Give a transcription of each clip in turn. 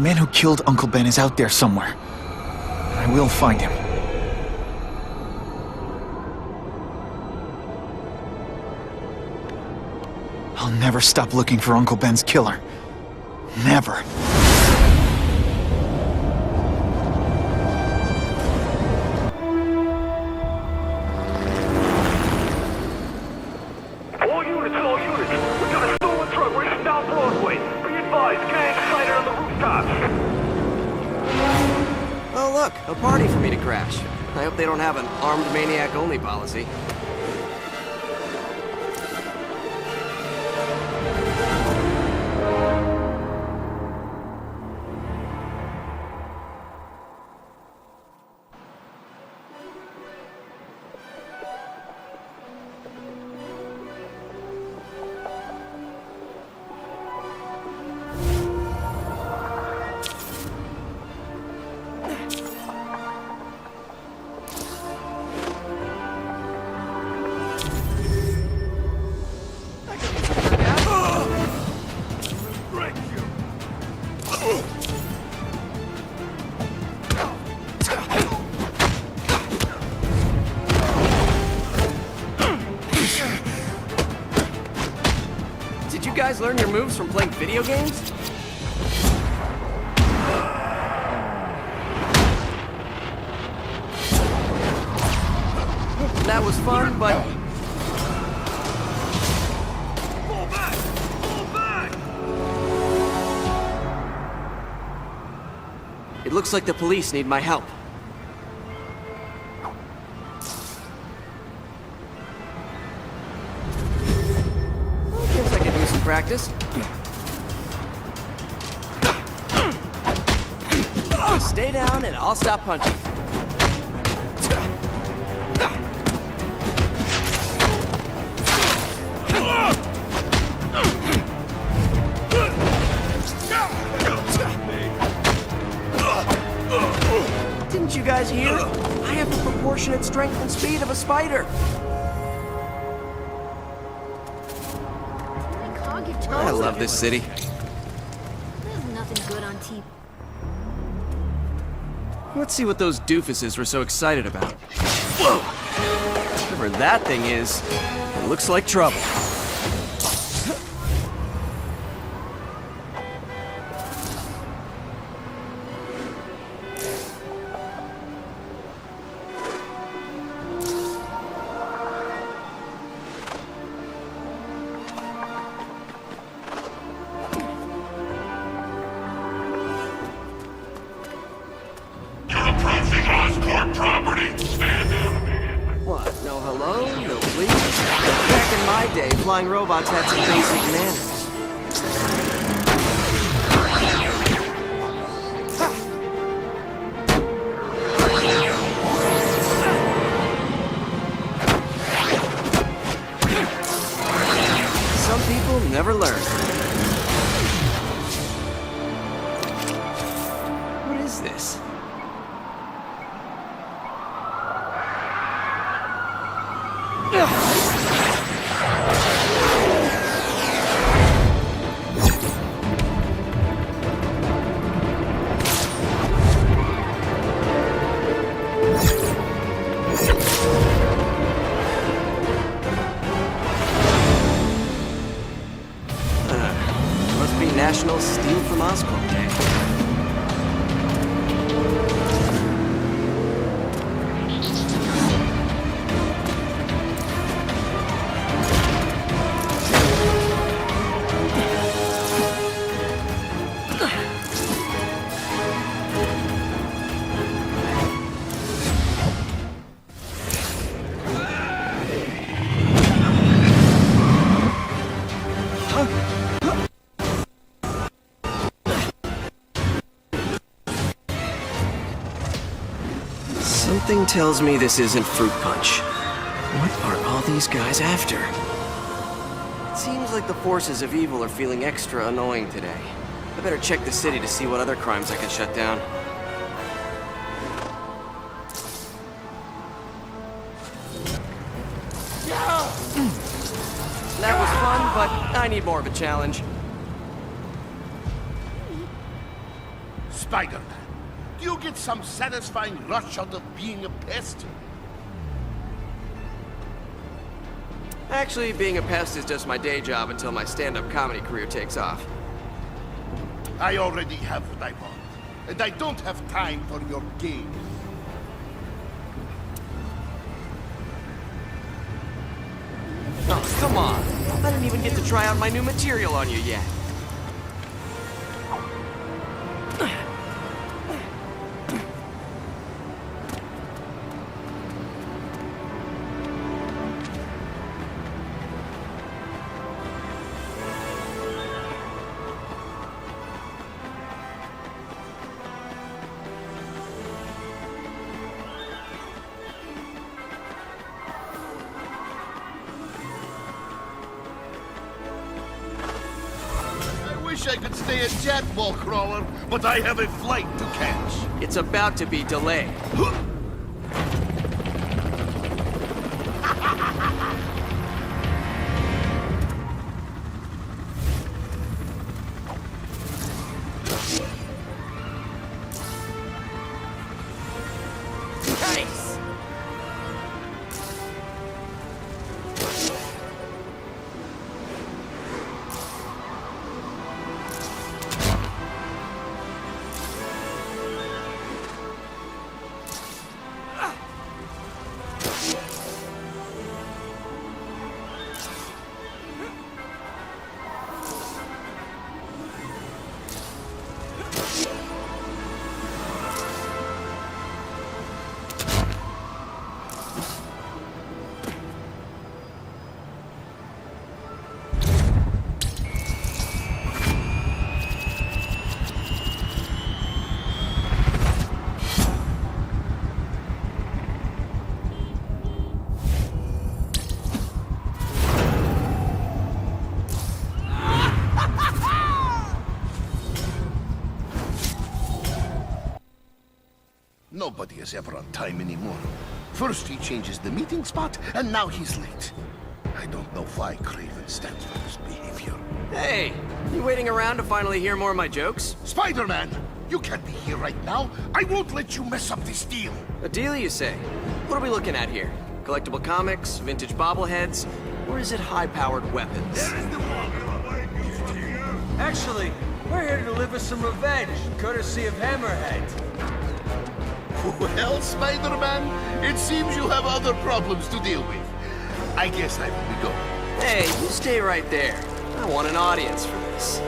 The man who killed Uncle Ben is out there somewhere. I will find him. I'll never stop looking for Uncle Ben's killer. Never. All units, all units. We got a stolen truck racing down Broadway. Be advised, gang sighted on the rooftops. Oh look, a party for me to crash. I hope they don't have an armed maniac-only policy. Did you guys learn your moves from playing video games? That was fun, but... Fall back! Fall back! It looks like the police need my help. Guess I could do some practice. Stay down and I'll stop punching. Didn't you guys hear? I have the proportionate strength and speed of a spider. I love this city. There's nothing good on TV. Let's see what those doofuses were so excited about. Whoa! Whatever that thing is, it looks like trouble. What? No hello? No please? Back in my day, flying robots had some basic manners. Some people never learn. What is this? Must be National Steal from Oscorp Day. Something tells me this isn't Fruit Punch. What are all these guys after? It seems like the forces of evil are feeling extra annoying today. I better check the city to see what other crimes I can shut down. That was fun, but I need more of a challenge. Spider-Man, do you get some satisfying rush out of being a pest? Actually, being a pest is just my day job until my stand-up comedy career takes off. I already have what I want, and I don't have time for your game. Oh, come on. I didn't even get to try out my new material on you yet. I wish I could stay at Jetball Crawler, but I have a flight to catch. It's about to be delayed. Nice! Nobody is ever on time anymore. First he changes the meeting spot, and now he's late. I don't know why Craven stands for this behavior. Hey, you waiting around to finally hear more of my jokes? Spider-Man, you can't be here right now. I won't let you mess up this deal. A deal, you say? What are we looking at here? Collectible comics, vintage bobbleheads, or is it high-powered weapons? Actually, we're here to deliver some revenge, courtesy of Hammerhead. Well, Spider-Man, it seems you have other problems to deal with. I guess I will be going. Hey, you stay right there. I want an audience for this.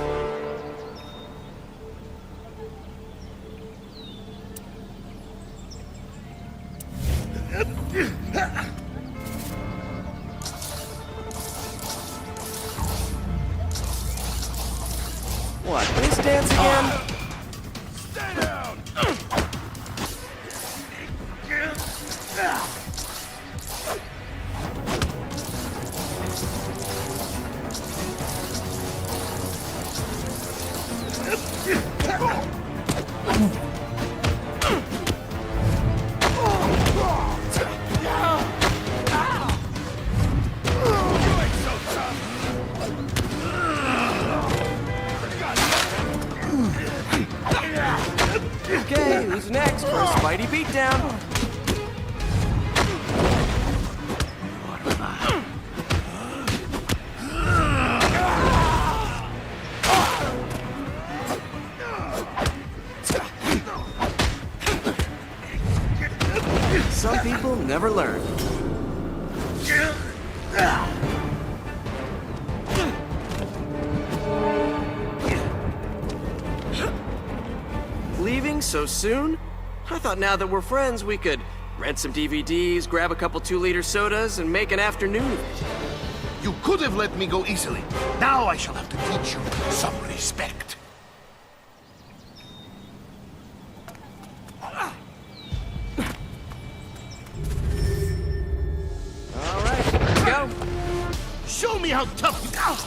What, this dance again? Stay down! Okay, who's next for a Spidey beatdown? Some people never learn. Leaving so soon? I thought now that we're friends, we could rent some DVDs, grab a couple 2-liter sodas, and make an afternoon of it. You could have let me go easily. Now I shall have to teach you some respect. All right, let's go. Show me how tough you are.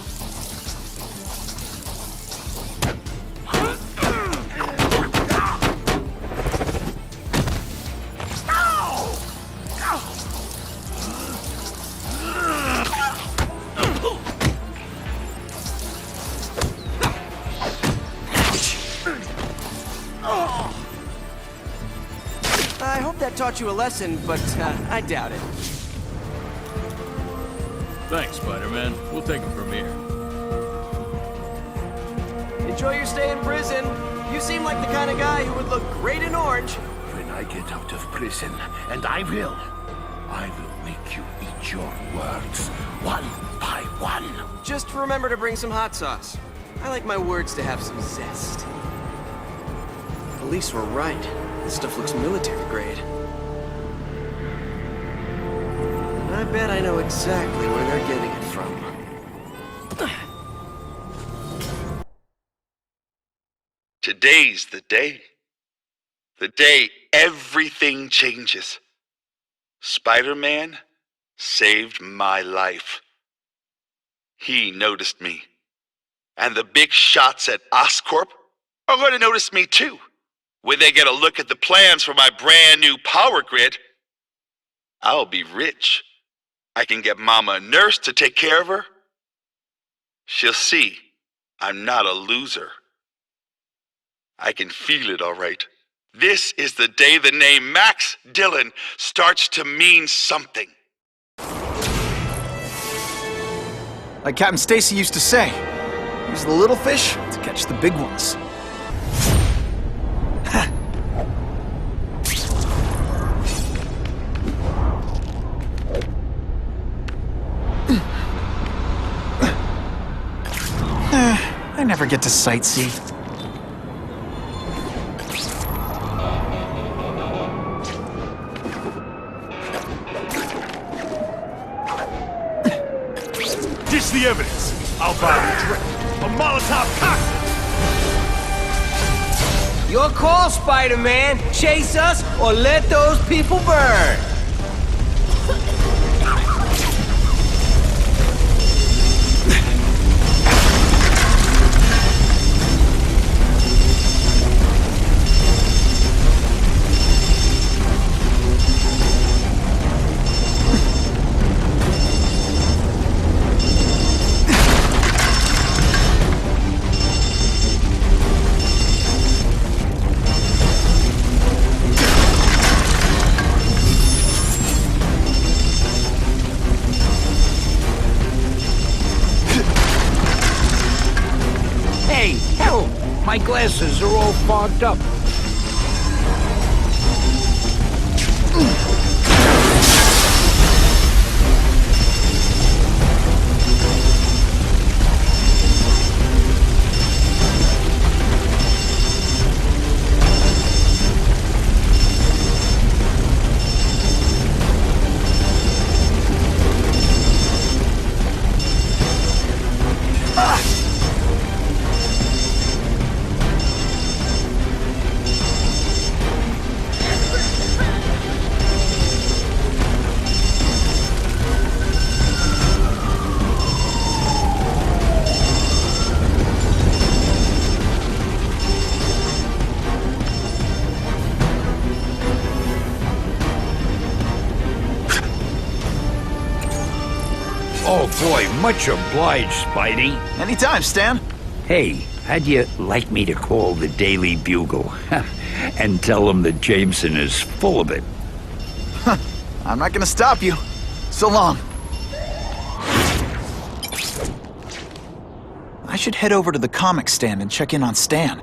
have taught you a lesson, but I doubt it. Thanks, Spider-Man. We'll take him from here. Enjoy your stay in prison. You seem like the kind of guy who would look great in orange. When I get out of prison, and I will make you eat your words, one by one. Just remember to bring some hot sauce. I like my words to have some zest. Police were right. This stuff looks military grade. And I bet I know exactly where they're getting it from. Today's the day. The day everything changes. Spider-Man saved my life. He noticed me. And the big shots at Oscorp are going to notice me too, when they get a look at the plans for my brand new power grid. I'll be rich. I can get Mama a nurse to take care of her. She'll see I'm not a loser. I can feel it all right. This is the day the name Max Dillon starts to mean something. Like Captain Stacy used to say, use the little fish to catch the big ones. I never get to sightsee. Dish the evidence. I'll buy you a drink. A Molotov cocktail. Your call, Spider-Man. Chase us or let those people burn. Hey, help! My glasses are all fogged up. Oh boy, much obliged, Spidey. Anytime, Stan. Hey, how'd you like me to call the Daily Bugle and tell them that Jameson is full of it? I'm not gonna stop you. So long. I should head over to the comic stand and check in on Stan.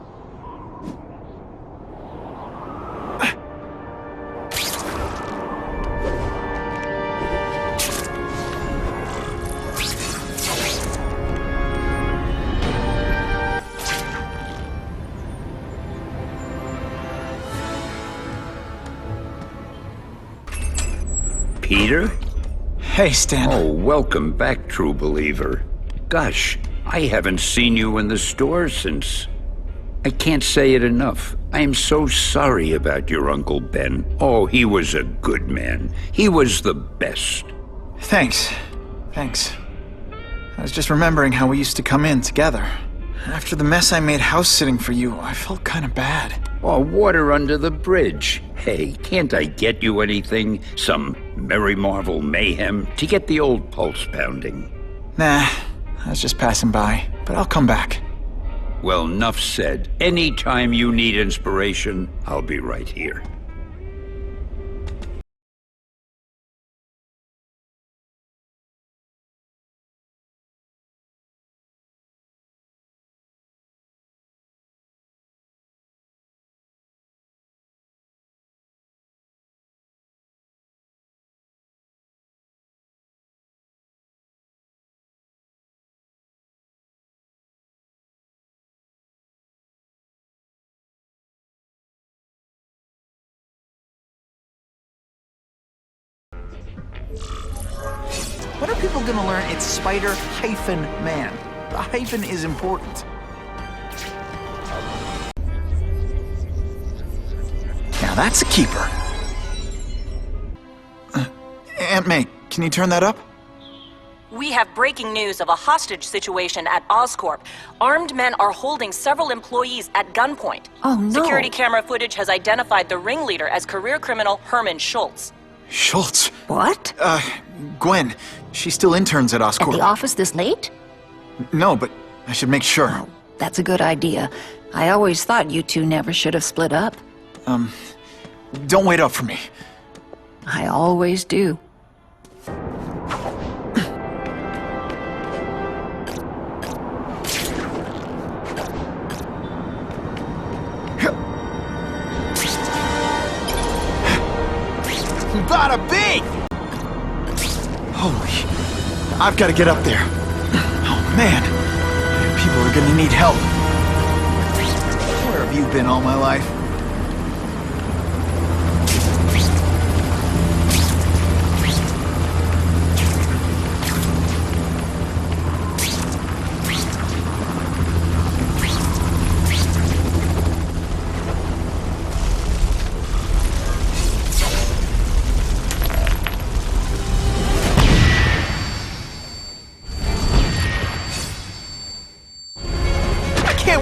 Peter? Hey, Stan. Oh, welcome back, true believer. Gosh, I haven't seen you in the store since... I can't say it enough. I am so sorry about your Uncle Ben. Oh, he was a good man. He was the best. Thanks. Thanks. I was just remembering how we used to come in together. After the mess I made house-sitting for you, I felt kind of bad. Oh, water under the bridge. Hey, can't I get you anything? Some Merry Marvel mayhem to get the old pulse pounding? Nah, I was just passing by, but I'll come back. Well, enough said. Anytime you need inspiration, I'll be right here. people gonna learn it's Spider-Man? The hyphen is important. Now that's a keeper. Aunt May, can you turn that up? We have breaking news of a hostage situation at Oscorp. Armed men are holding several employees at gunpoint. Oh, no. Security camera footage has identified the ringleader as career criminal Herman Schultz. Schultz? What? Gwen, she still interns at Oscorp. At the office this late? No, but I should make sure. That's a good idea. I always thought you two never should have split up. Don't wait up for me. I always do. Bada bing! Holy... I've got to get up there. Oh, man. People are gonna need help. Where have you been all my life?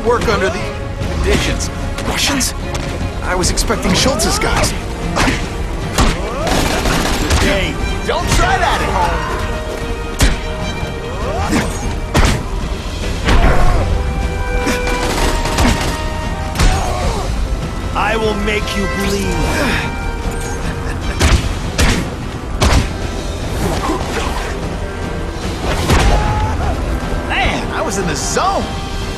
Work under the conditions. Russians? I was expecting Schultz's guys. Hey, don't try that at home. I will make you bleed. Man, I was in the zone.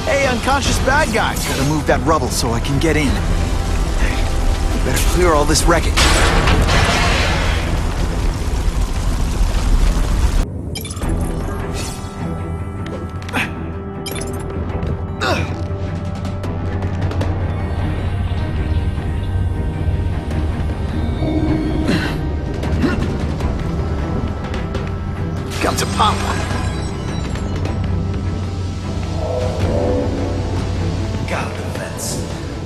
Hey, unconscious bad guys, gotta move that rubble so I can get in. Hey, better clear all this wreckage. Come to Papa.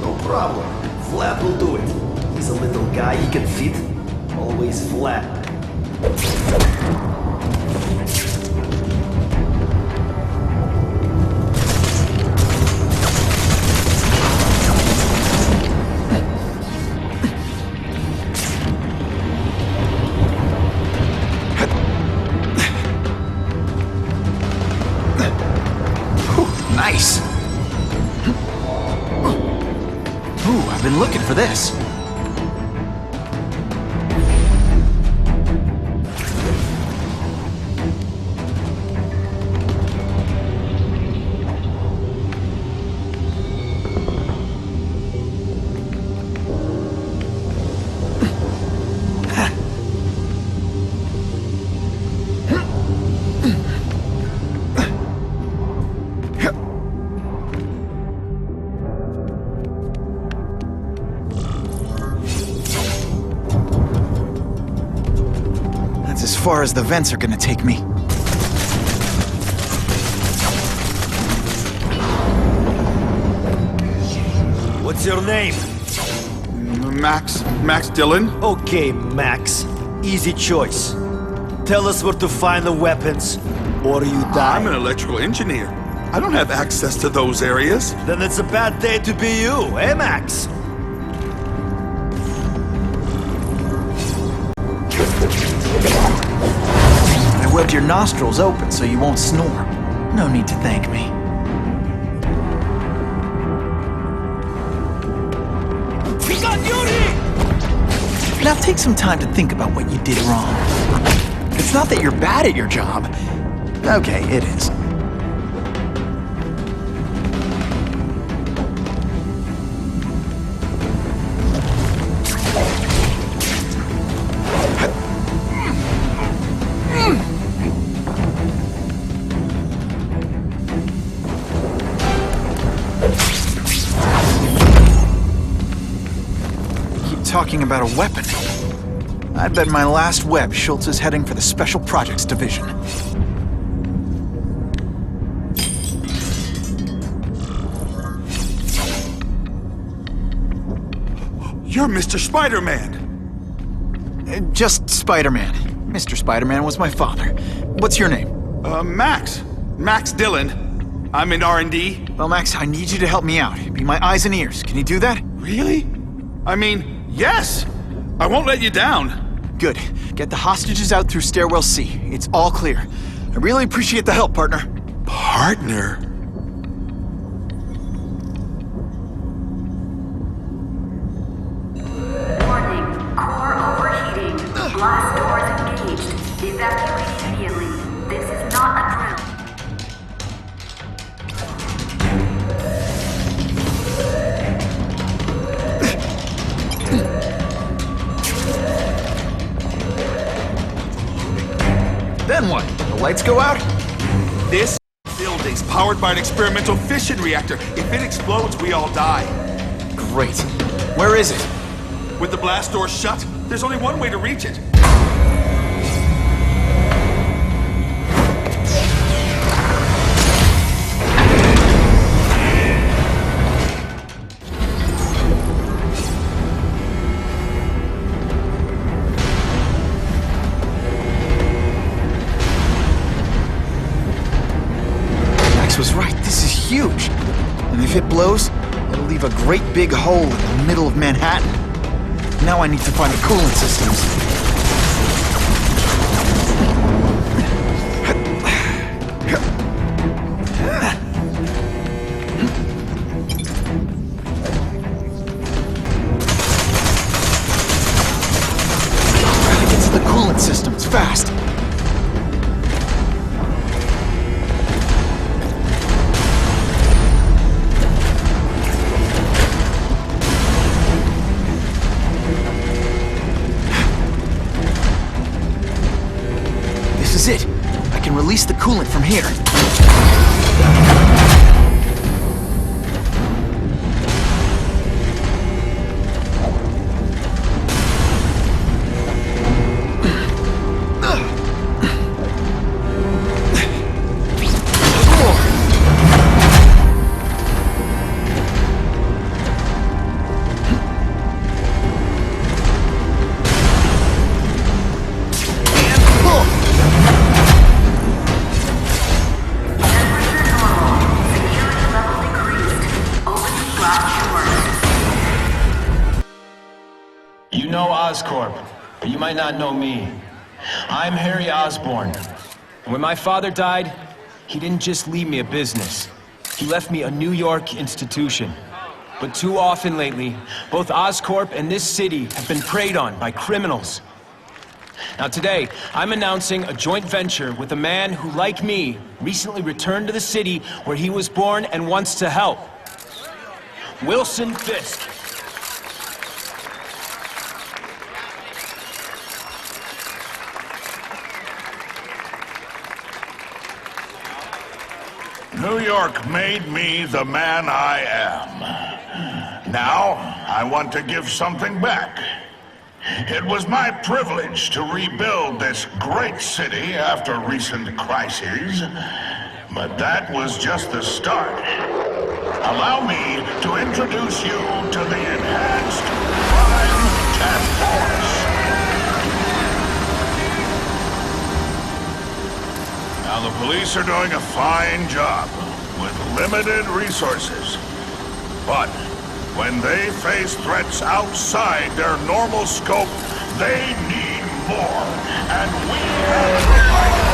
No problem. Vlad will do it. He's a little guy, he can fit. Always Vlad. Nice. Ooh, I've been looking for this. As far as the vents are gonna take me. What's your name? Max Dillon? Okay, Max. Easy choice. Tell us where to find the weapons, or you die. I'm an electrical engineer. I don't have access to those areas. Then it's a bad day to be you, eh, Max? I webbed your nostrils open so you won't snore. No need to thank me. We got Yuri! Now take some time to think about what you did wrong. It's not that you're bad at your job. Okay, it is. Talking about a weapon. I'd bet my last web Schultz is heading for the Special Projects Division. You're Mr. Spider-Man! Just Spider-Man. Mr. Spider-Man was my father. What's your name? Max. Max Dillon. I'm in R&D. Well, Max, I need you to help me out. Be my eyes and ears. Can you do that? Really? I mean, yes! I won't let you down. Good. Get the hostages out through Stairwell C. It's all clear. I really appreciate the help, partner. Partner? Warning. Core overheating. Blast doors engaged. Evacuate immediately. This is not a drill. Then what? The lights go out? This building's powered by an experimental fission reactor. If it explodes, we all die. Great. Where is it? With the blast door shut, there's only one way to reach it. Was right. This is huge. And if it blows, it'll leave a great big hole in the middle of Manhattan. Now I need to find the coolant systems. Gotta get to the coolant systems fast. This is it. I can release the coolant from here. You know Oscorp, but you might not know me. I'm Harry Osborn. And when my father died, he didn't just leave me a business. He left me a New York institution. But too often lately, both Oscorp and this city have been preyed on by criminals. Now today, I'm announcing a joint venture with a man who, like me, recently returned to the city where he was born and wants to help. Wilson Fisk. New York made me the man I am. Now, I want to give something back. It was my privilege to rebuild this great city after recent crises, but that was just the start. Allow me to introduce you to the Enhanced Crime Task Force. Now, the police are doing a fine job with limited resources. But when they face threats outside their normal scope, they need more. And we have provided.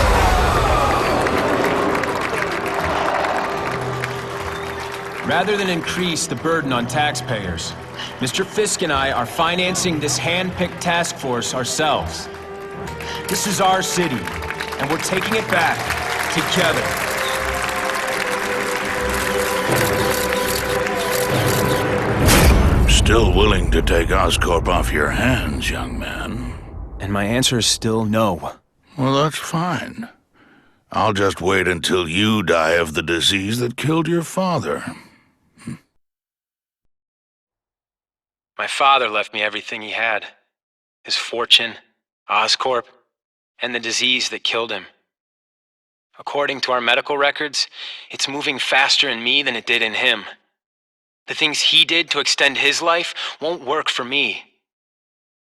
Rather than increase the burden on taxpayers, Mr. Fisk and I are financing this hand-picked task force ourselves. This is our city, and we're taking it back together. I'm still willing to take Oscorp off your hands, young man. And my answer is still no. Well, that's fine. I'll just wait until you die of the disease that killed your father. My father left me everything he had. His fortune, Oscorp, and the disease that killed him. According to our medical records, it's moving faster in me than it did in him. The things he did to extend his life won't work for me.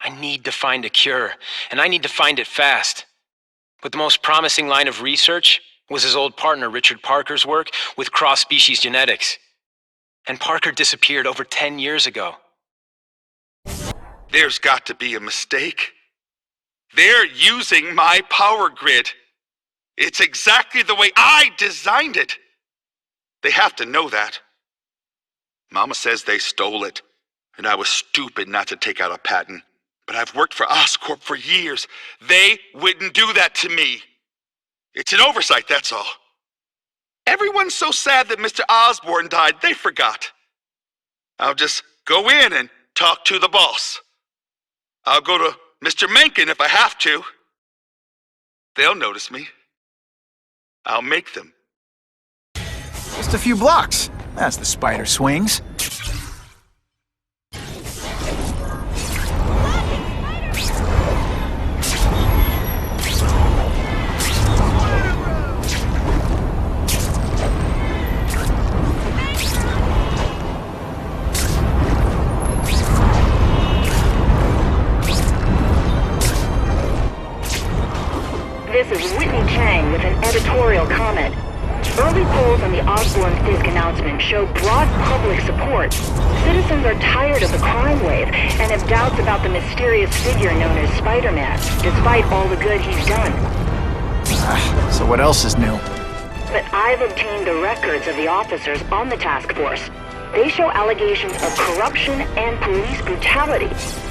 I need to find a cure, and I need to find it fast. But the most promising line of research was his old partner Richard Parker's work with cross-species genetics. And Parker disappeared over 10 years ago. There's got to be a mistake. They're using my power grid. It's exactly the way I designed it. They have to know that. Mama says they stole it, and I was stupid not to take out a patent. But I've worked for Oscorp for years. They wouldn't do that to me. It's an oversight, that's all. Everyone's so sad that Mr. Osborn died, they forgot. I'll just go in and talk to the boss. I'll go to Mr. Mencken if I have to. They'll notice me. I'll make them. Just a few blocks. As the spider swings. This is Whitney Chang with an editorial comment. Early polls on the Osborn-Fisk announcement show broad public support. Citizens are tired of the crime wave and have doubts about the mysterious figure known as Spider-Man, despite all the good he's done. So what else is new? But I've obtained the records of the officers on the task force. They show allegations of corruption and police brutality.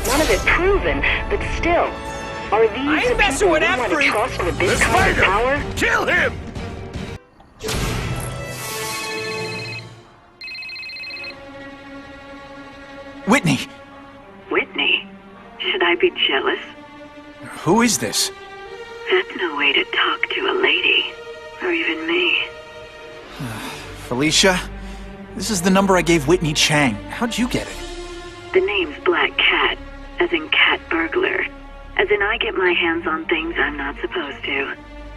None of it proven, but still. Are these the people we want to trust with this kind of power? Kill him! Whitney! Whitney? Should I be jealous? Who is this? That's no way to talk to a lady. Or even me. Felicia? This is the number I gave Whitney Chang. How'd you get it? The name's Black Cat, as in cat burglar. As in I get my hands on things I'm not supposed to.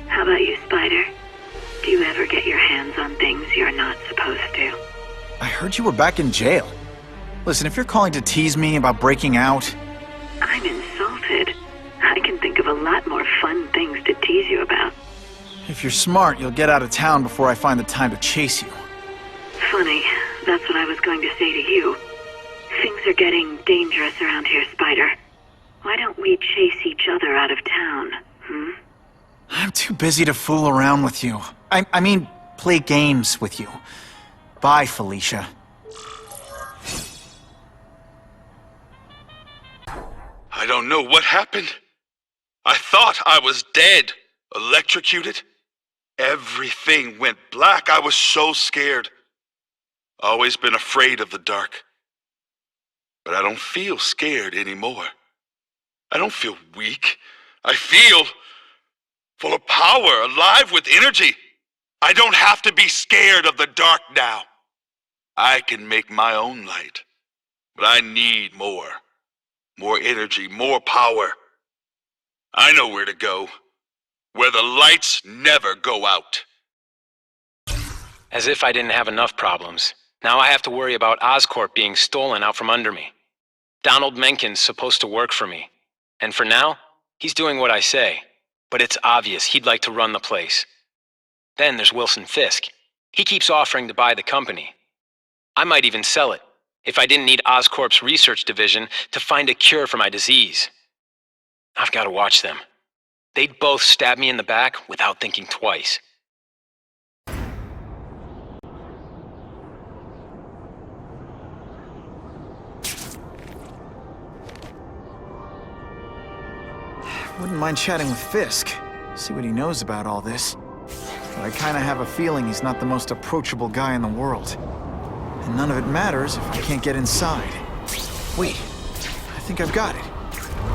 How about you, Spider? Do you ever get your hands on things you're not supposed to? I heard you were back in jail. Listen, if you're calling to tease me about breaking out... I'm insulted. I can think of a lot more fun things to tease you about. If you're smart, you'll get out of town before I find the time to chase you. Funny, that's what I was going to say to you. Things are getting dangerous around here, Spider. Why don't we chase each other out of town, I'm too busy to fool around with you. I mean, play games with you. Bye, Felicia. I don't know what happened. I thought I was dead, electrocuted. Everything went black. I was so scared. Always been afraid of the dark. But I don't feel scared anymore. I don't feel weak. I feel full of power, alive with energy. I don't have to be scared of the dark now. I can make my own light. But I need more. More energy, more power. I know where to go. Where the lights never go out. As if I didn't have enough problems. Now I have to worry about Oscorp being stolen out from under me. Donald Mencken's supposed to work for me. And for now, he's doing what I say. But it's obvious he'd like to run the place. Then there's Wilson Fisk. He keeps offering to buy the company. I might even sell it, if I didn't need Oscorp's research division to find a cure for my disease. I've got to watch them. They'd both stab me in the back without thinking twice. Wouldn't mind chatting with Fisk. See what he knows about all this. But I kinda have a feeling he's not the most approachable guy in the world. And none of it matters if I can't get inside. Wait, I think I've got it.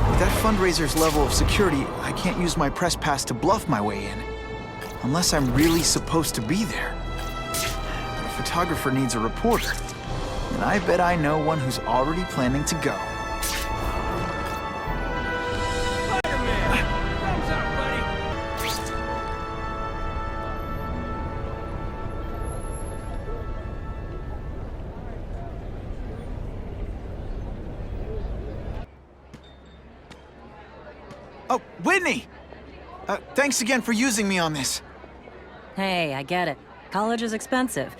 With that fundraiser's level of security, I can't use my press pass to bluff my way in. Unless I'm really supposed to be there. But a photographer needs a reporter. And I bet I know one who's already planning to go. Oh, Whitney! Thanks again for using me on this. Hey, I get it. College is expensive.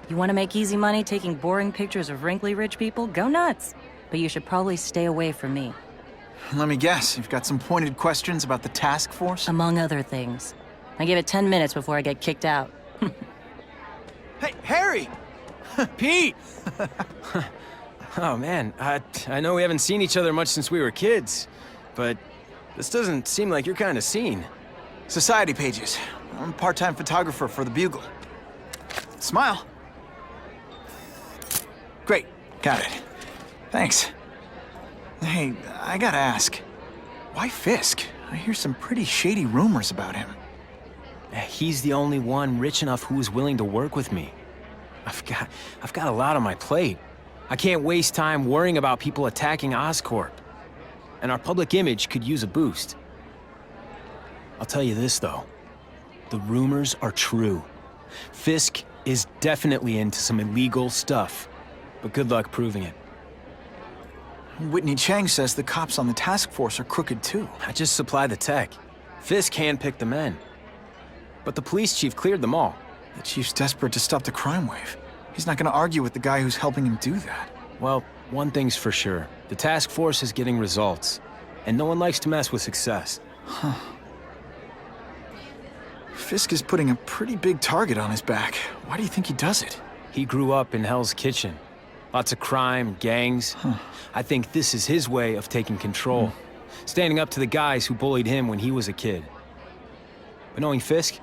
You want to make easy money taking boring pictures of wrinkly rich people? Go nuts. But you should probably stay away from me. Let me guess, you've got some pointed questions about the task force? Among other things. I give it 10 minutes before I get kicked out. Hey, Harry! Pete! Oh man, I know we haven't seen each other much since we were kids, but this doesn't seem like your kind of scene. Society pages. I'm a part-time photographer for the Bugle. Smile. Great, got it. Thanks. Hey, I gotta ask, why Fisk? I hear some pretty shady rumors about him. He's the only one rich enough who is willing to work with me. I've got a lot on my plate. I can't waste time worrying about people attacking Oscorp. And our public image could use a boost. I'll tell you this, though. The rumors are true. Fisk is definitely into some illegal stuff. But good luck proving it. Whitney Chang says the cops on the task force are crooked, too. I just supply the tech. Fisk handpicked the men. But the police chief cleared them all. The chief's desperate to stop the crime wave. He's not gonna argue with the guy who's helping him do that. Well, one thing's for sure. The task force is getting results. And no one likes to mess with success. Huh. Fisk is putting a pretty big target on his back. Why do you think he does it? He grew up in Hell's Kitchen. Lots of crime, gangs. I think this is his way of taking control. Standing up to the guys who bullied him when he was a kid. But knowing Fisk,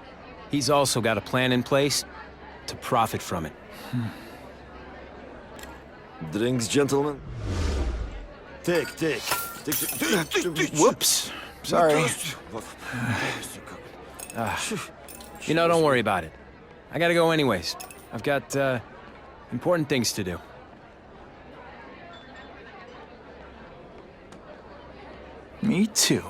he's also got a plan in place to profit from it. Drinks, gentlemen? Take. Whoops. Sorry. You know, don't worry about it. I gotta go anyways. I've got, important things to do. Me too.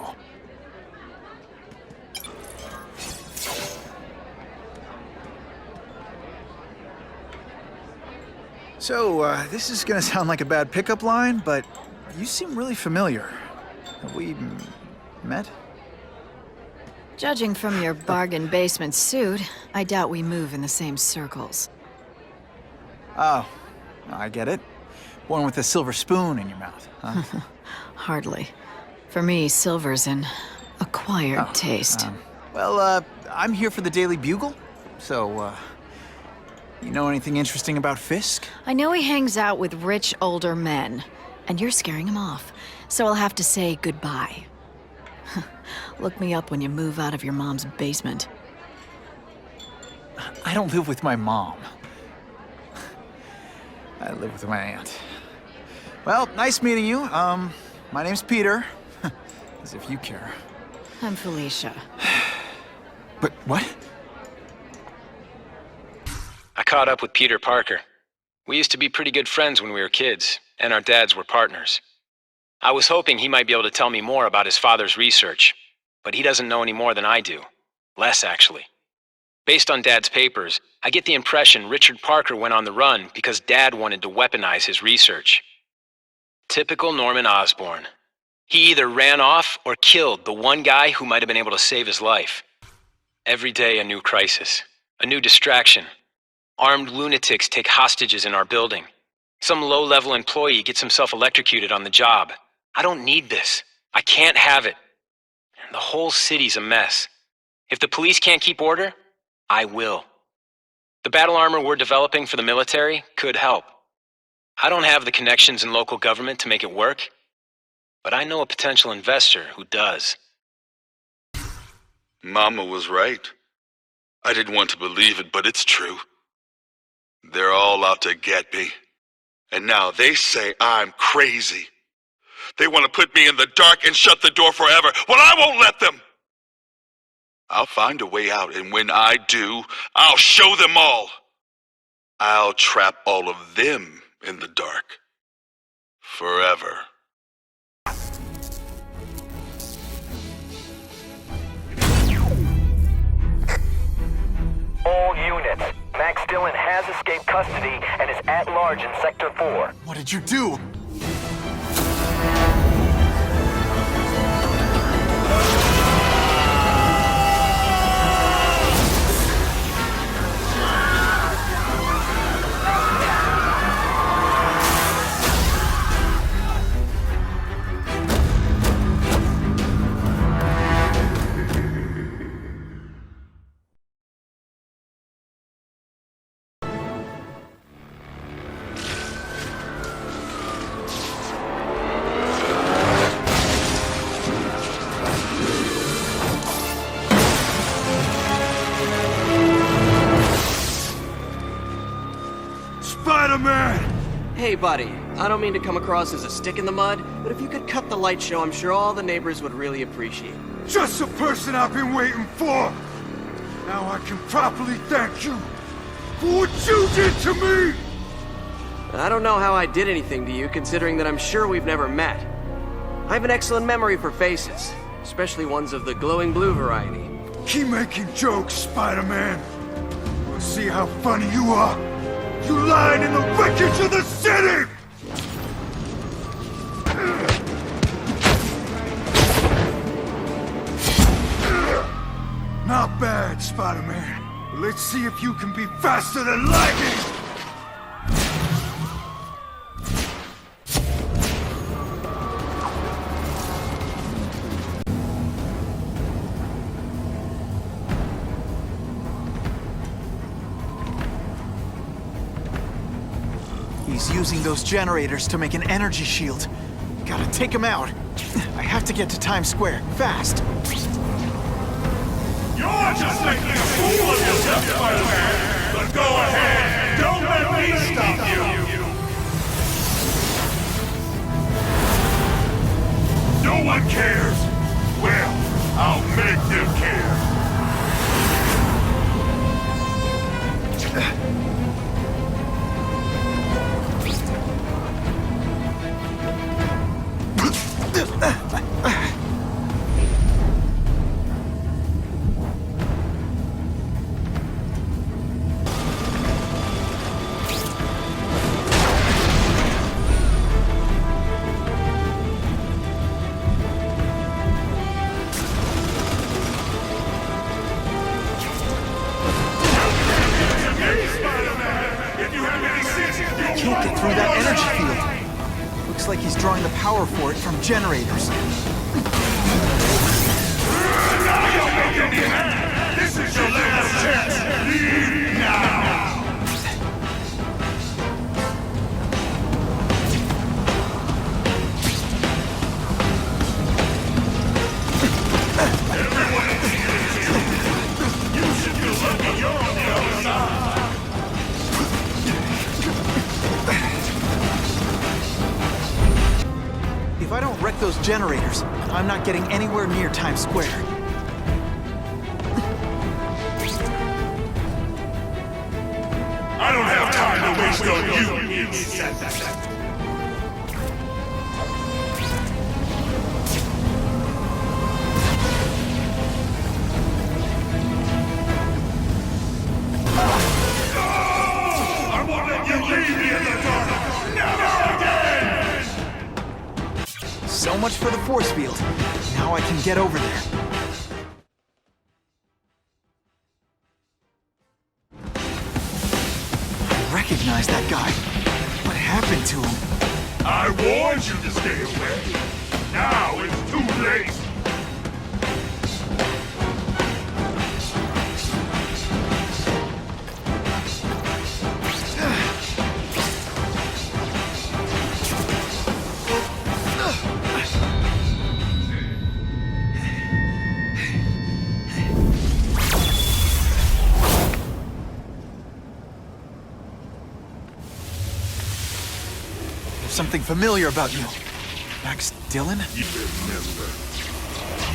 So, this is gonna sound like a bad pickup line, but you seem really familiar. Have we met? Judging from your bargain basement suit, I doubt we move in the same circles. Oh, I get it. One with a silver spoon in your mouth, huh? Hardly. For me, silver's an acquired taste. Well, I'm here for the Daily Bugle, so, you know anything interesting about Fisk? I know he hangs out with rich older men, and you're scaring him off, so I'll have to say goodbye. Look me up when you move out of your mom's basement. I don't live with my mom. I live with my aunt. Well, nice meeting you. My name's Peter. As if you care. I'm Felicia. But what? I caught up with Peter Parker. We used to be pretty good friends when we were kids, and our dads were partners. I was hoping he might be able to tell me more about his father's research, but he doesn't know any more than I do. Less, actually. Based on Dad's papers, I get the impression Richard Parker went on the run because Dad wanted to weaponize his research. Typical Norman Osborn. He either ran off or killed the one guy who might have been able to save his life. Every day a new crisis, a new distraction. Armed lunatics take hostages in our building. Some low-level employee gets himself electrocuted on the job. I don't need this. I can't have it. The whole city's a mess. If the police can't keep order, I will. The battle armor we're developing for the military could help. I don't have the connections in local government to make it work, but I know a potential investor who does. Mama was right. I didn't want to believe it, but it's true. They're all out to get me. And now they say I'm crazy. They want to put me in the dark and shut the door forever. Well, I won't let them. I'll find a way out, and when I do, I'll show them all. I'll trap all of them in the dark. Forever. All units. Max Dillon has escaped custody and is at large in Sector 4. What did you do? Spider-Man! Hey, buddy. I don't mean to come across as a stick in the mud, but if you could cut the light show, I'm sure all the neighbors would really appreciate it. Just the person I've been waiting for! Now I can properly thank you for what you did to me! I don't know how I did anything to you, considering that I'm sure we've never met. I have an excellent memory for faces, especially ones of the glowing blue variety. Keep making jokes, Spider-Man. We'll see how funny you are. You lying in the wreckage of the city! Not bad, Spider-Man. Let's see if you can be faster than lightning! He's using those generators to make an energy shield. Gotta take him out. I have to get to Times Square, fast. You're just making a fool of yourself, Spider-Man! But go ahead! Don't let me stop you! No one cares! Well, I'll make them care! Can't get through that energy field. Looks like he's drawing the power for it from generators. This is your last chance! Leave now! Everyone in here, you should feel lucky you're on the other side! If I don't wreck those generators, I'm not getting anywhere near Times Square. I don't have time to waste on you insect. I won't let you leave me in the dark! Never again! So much for the force field. Now I can get over there. I recognize that guy. What happened to him? I warned you to stay away. Now it's too late. Something familiar about you. Max Dillon? You remember.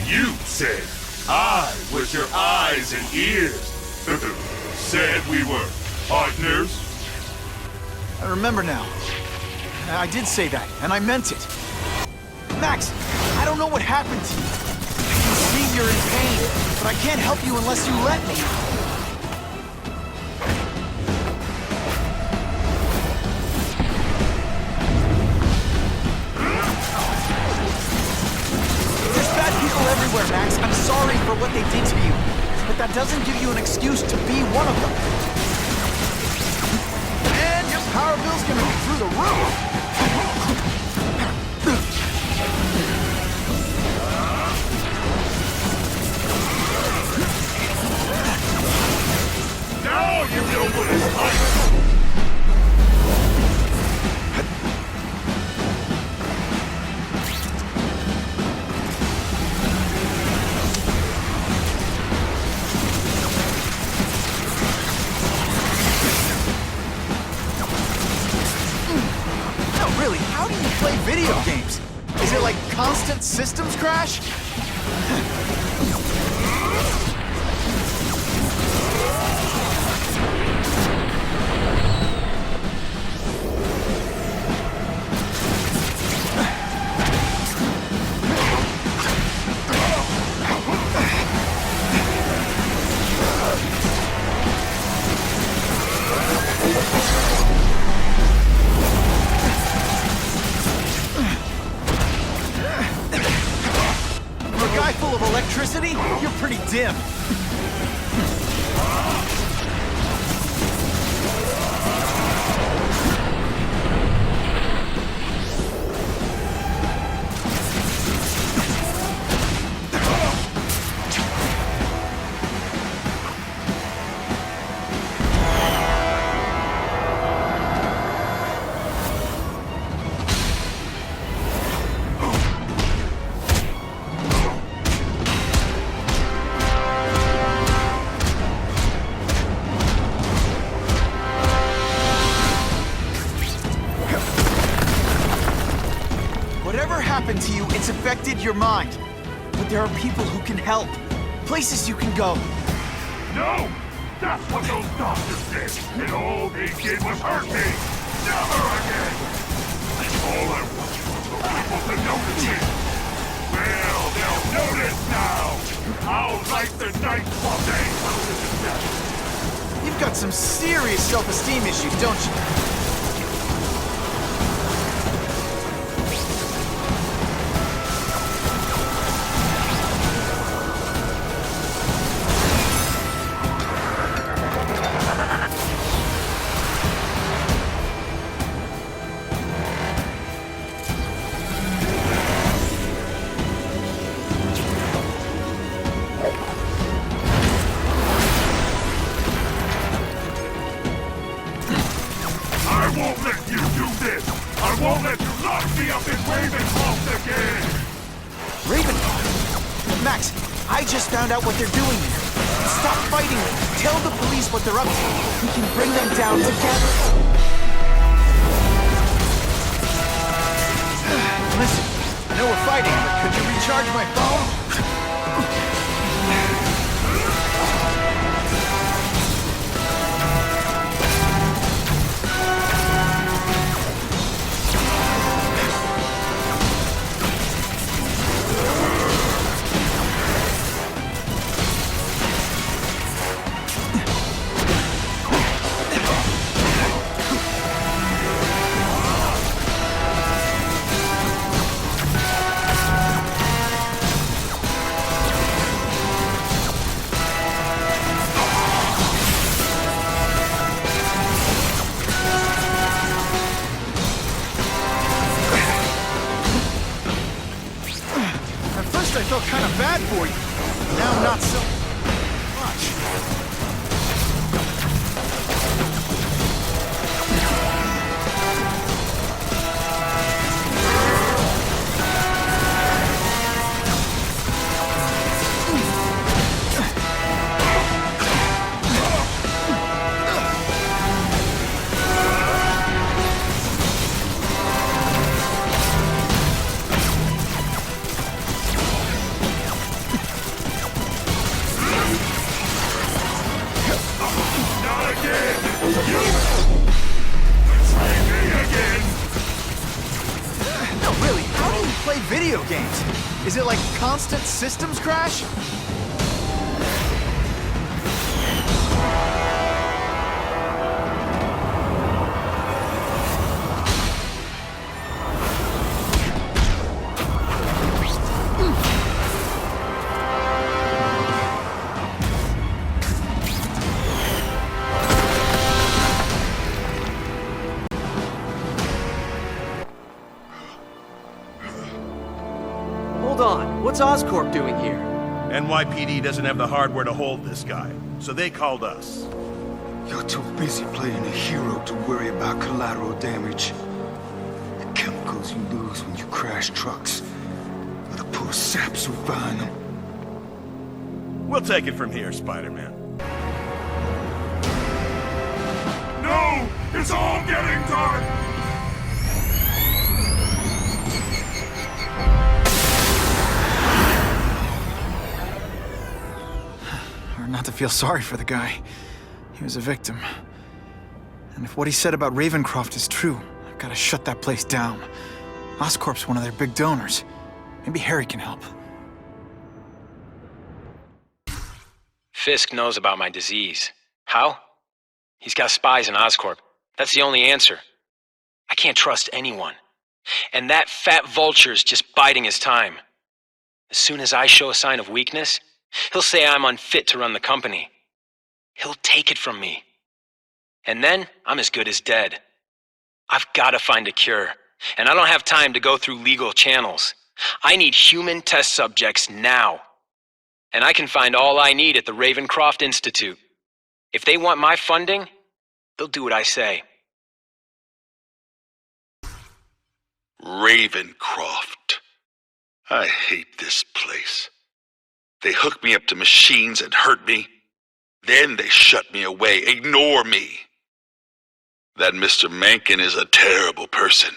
You said I was your eyes and ears. Said we were partners. I remember now. I did say that, and I meant it. Max, I don't know what happened to you. I can see you're in pain, but I can't help you unless you let me. Everywhere, Max. I'm sorry for what they did to you, but that doesn't give you an excuse to be one of them. And your power bill's gonna be through the roof. Now you know what it's like. constant systems crash? Electricity? You're pretty dim. Whatever happened to you, it's affected your mind. But there are people who can help. Places you can go. No! That's what those doctors did! And all they did was hurt me! Never again! All I want was for people to notice me! Well, they'll notice now! How like the night while they closer to death! You've got some serious self-esteem issues, don't you? Max, I just found out what they're doing here. Stop fighting them. Tell the police what they're up to. We can bring them down together. Listen, I know we're fighting, but could you recharge my phone? I felt kind of bad for you. Now not so much. Video games. Is it like constant systems crash? Hold on, what's Oscorp doing here? NYPD doesn't have the hardware to hold this guy, so they called us. You're too busy playing a hero to worry about collateral damage. The chemicals you lose when you crash trucks, or the poor saps who find them. We'll take it from here, Spider-Man. No! It's all getting dark! not to feel sorry for the guy. He was a victim. And if what he said about Ravencroft is true, I've got to shut that place down. Oscorp's one of their big donors. Maybe Harry can help. Fisk knows about my disease. How? He's got spies in Oscorp. That's the only answer. I can't trust anyone. And that fat vulture's just biding his time. As soon as I show a sign of weakness, he'll say I'm unfit to run the company. He'll take it from me. And then I'm as good as dead. I've got to find a cure. And I don't have time to go through legal channels. I need human test subjects now. And I can find all I need at the Ravencroft Institute. If they want my funding, they'll do what I say. Ravencroft. I hate this place. They hook me up to machines and hurt me. Then they shut me away, ignore me. That Mr. Mencken is a terrible person.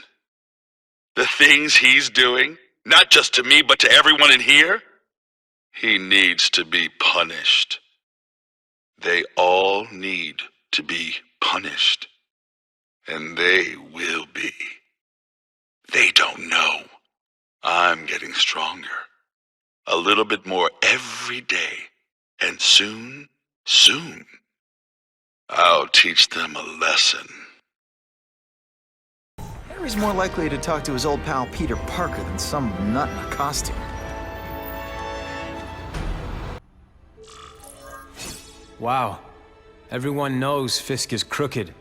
The things he's doing, not just to me, but to everyone in here, he needs to be punished. They all need to be punished. And they will be. They don't know. I'm getting stronger. A little bit more every day. And soon, I'll teach them a lesson. Harry's more likely to talk to his old pal Peter Parker than some nut in a costume. Wow. Everyone knows Fisk is crooked.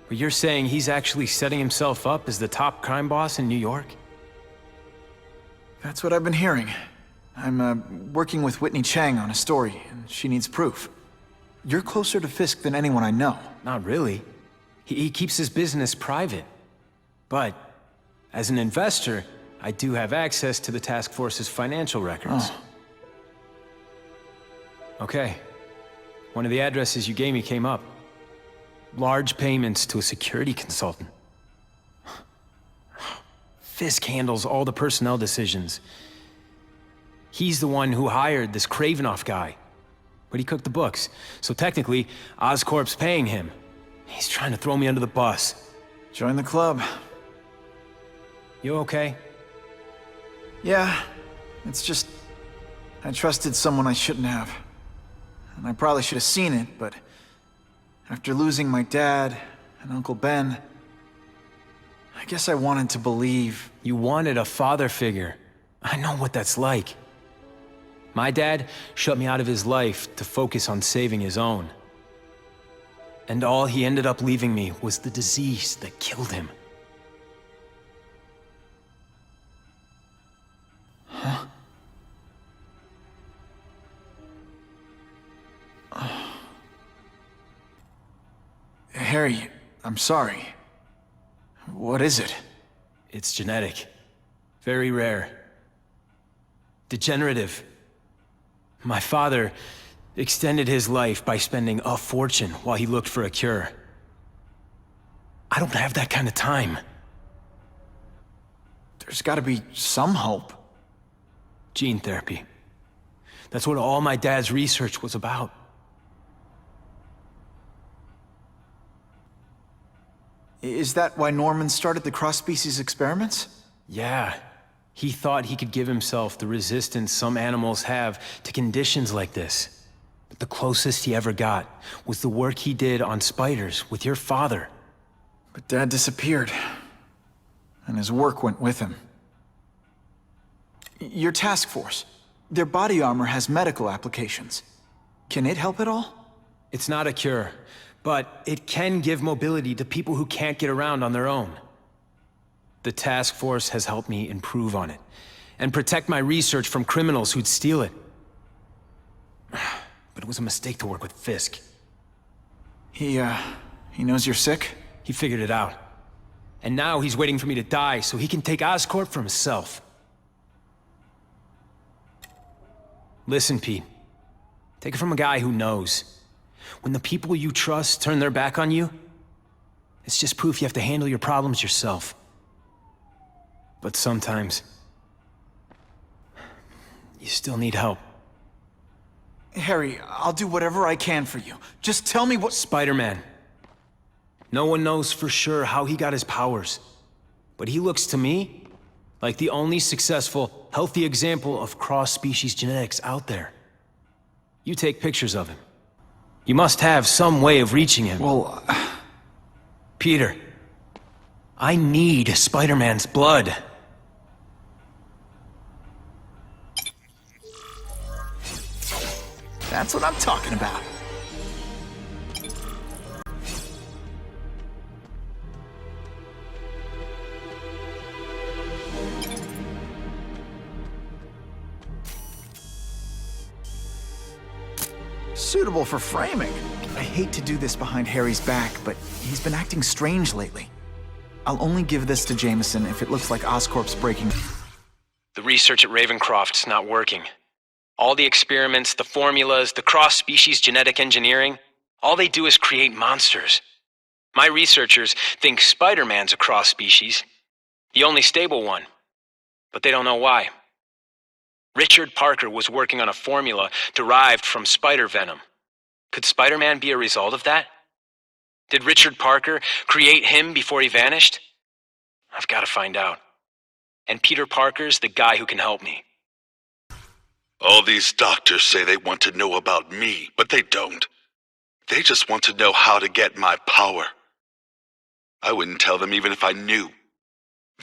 But you're saying he's actually setting himself up as the top crime boss in New York? That's what I've been hearing. I'm working with Whitney Chang on a story, and she needs proof. You're closer to Fisk than anyone I know. Not really. He keeps his business private. But, as an investor, I do have access to the task force's financial records. Oh. Okay. One of the addresses you gave me came up. Large payments to a security consultant. Fisk handles all the personnel decisions. He's the one who hired this Kravinoff guy. But he cooked the books, so technically, Oscorp's paying him. He's trying to throw me under the bus. Join the club. You okay? Yeah, it's just... I trusted someone I shouldn't have. And I probably should have seen it, but... after losing my dad and Uncle Ben... I guess I wanted to believe... You wanted a father figure. I know what that's like. My dad shut me out of his life to focus on saving his own. And all he ended up leaving me was the disease that killed him. Huh? Harry, I'm sorry. What is it? It's genetic. Very rare. Degenerative. My father extended his life by spending a fortune while he looked for a cure. I don't have that kind of time. There's gotta be some hope. Gene therapy. That's what all my dad's research was about. Is that why Norman started the cross-species experiments? Yeah. He thought he could give himself the resistance some animals have to conditions like this. But the closest he ever got was the work he did on spiders with your father. But Dad disappeared. And his work went with him. Your task force. Their body armor has medical applications. Can it help at all? It's not a cure, but it can give mobility to people who can't get around on their own. The task force has helped me improve on it, and protect my research from criminals who'd steal it. But it was a mistake to work with Fisk. He knows you're sick? He figured it out. And now he's waiting for me to die so he can take Oscorp for himself. Listen, Pete. Take it from a guy who knows. When the people you trust turn their back on you, it's just proof you have to handle your problems yourself. But sometimes, you still need help. Harry, I'll do whatever I can for you. Just tell me what— Spider-Man. No one knows for sure how he got his powers. But he looks to me like the only successful, healthy example of cross-species genetics out there. You take pictures of him. You must have some way of reaching him. Well, Peter, I need Spider-Man's blood. that's what I'm talking about. Suitable for framing. I hate to do this behind Harry's back, but he's been acting strange lately. I'll only give this to Jameson if it looks like Oscorp's breaking. The research at Ravencroft's not working. All the experiments, the formulas, the cross-species genetic engineering, all they do is create monsters. My researchers think Spider-Man's a cross-species, the only stable one, but they don't know why. Richard Parker was working on a formula derived from spider venom. Could Spider-Man be a result of that? Did Richard Parker create him before he vanished? I've got to find out. And Peter Parker's the guy who can help me. All these doctors say they want to know about me, but they don't. They just want to know how to get my power. I wouldn't tell them even if I knew.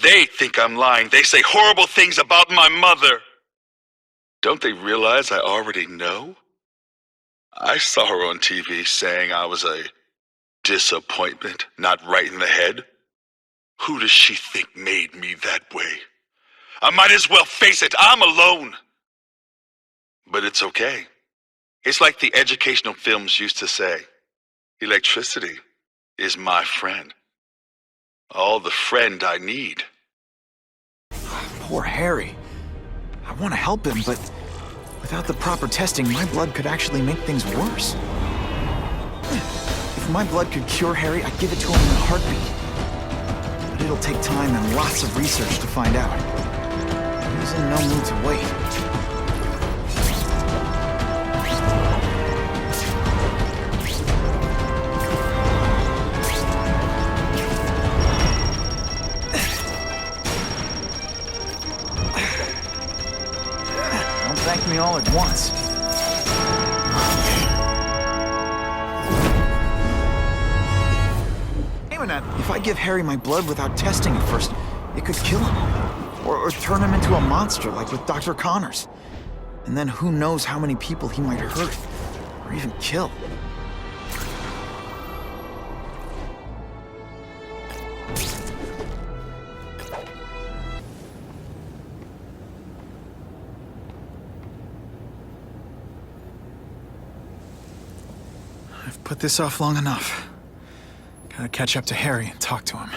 They think I'm lying. They say horrible things about my mother. Don't they realize I already know? I saw her on TV saying I was a disappointment, not right in the head. Who does she think made me that way? I might as well face it, I'm alone. But it's okay. It's like the educational films used to say. Electricity is my friend. All the friend I need. Poor Harry. I want to help him, but without the proper testing, my blood could actually make things worse. If my blood could cure Harry, I'd give it to him in a heartbeat. But it'll take time and lots of research to find out. He's in no mood to wait. Thank me all at once. If I give Harry my blood without testing it first, it could kill him. Or turn him into a monster, like with Dr. Connors. And then who knows how many people he might hurt, or even kill. I've put this off long enough. Gotta catch up to Harry and talk to him.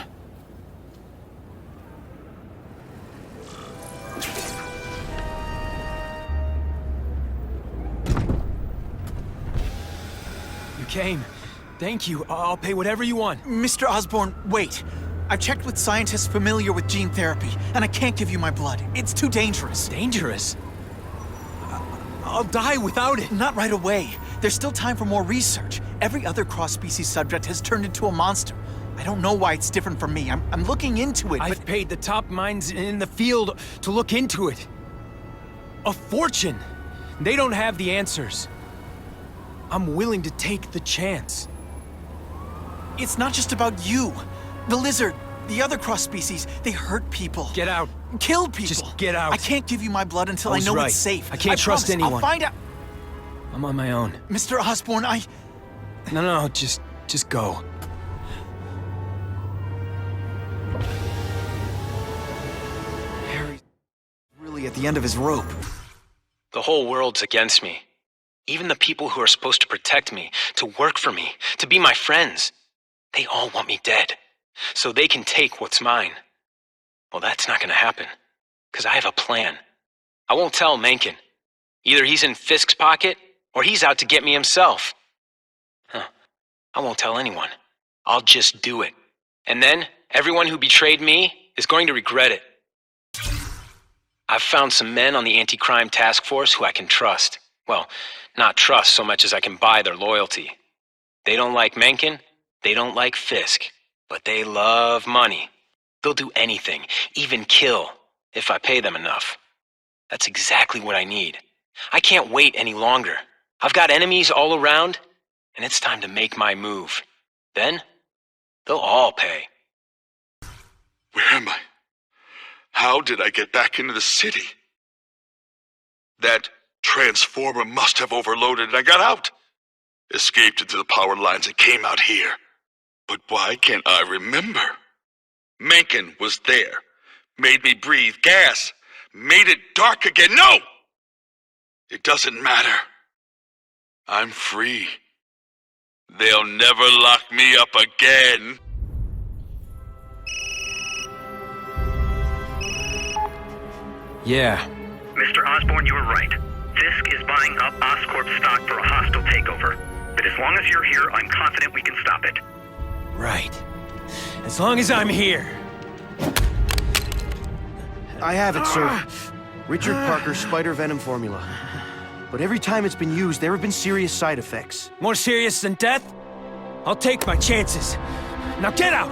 You came. Thank you. I'll pay whatever you want. Mr. Osborn, wait. I've checked with scientists familiar with gene therapy, and I can't give you my blood. It's too dangerous. Dangerous? I'll die without it. Not right away. There's still time for more research. Every other cross-species subject has turned into a monster. I don't know why it's different from me. I'm looking into it, I've paid the top minds in the field to look into it. A fortune. They don't have the answers. I'm willing to take the chance. It's not just about you. The lizard, the other cross-species, they hurt people. Get out. Kill people. Just get out. I can't give you my blood until I know right. it's safe. I can't trust promise. anyone. I'll find out. I'm on my own. Mr. Osborn, No, just go. Harry's really at the end of his rope. The whole world's against me. Even the people who are supposed to protect me, to work for me, to be my friends. They all want me dead, so they can take what's mine. Well, that's not gonna happen, because I have a plan. I won't tell Mencken. Either he's in Fisk's pocket, or he's out to get me himself. I won't tell anyone. I'll just do it. And then, everyone who betrayed me is going to regret it. I've found some men on the anti-crime task force who I can trust. Well, not trust so much as I can buy their loyalty. They don't like Mencken, they don't like Fisk, but they love money. They'll do anything, even kill, if I pay them enough. That's exactly what I need. I can't wait any longer. I've got enemies all around, and it's time to make my move. Then, they'll all pay. Where am I? How did I get back into the city? That transformer must have overloaded and I got out. Escaped into the power lines and came out here. But why can't I remember? Mencken was there. Made me breathe gas. Made it dark again. No! It doesn't matter. I'm free. They'll never lock me up again. Yeah. Mr. Osborn, you were right. Fisk is buying up Oscorp stock for a hostile takeover. But as long as you're here, I'm confident we can stop it. Right. As long as I'm here. I have it, sir. Richard Parker's spider venom formula. But every time it's been used, there have been serious side effects. More serious than death? I'll take my chances. Now get out!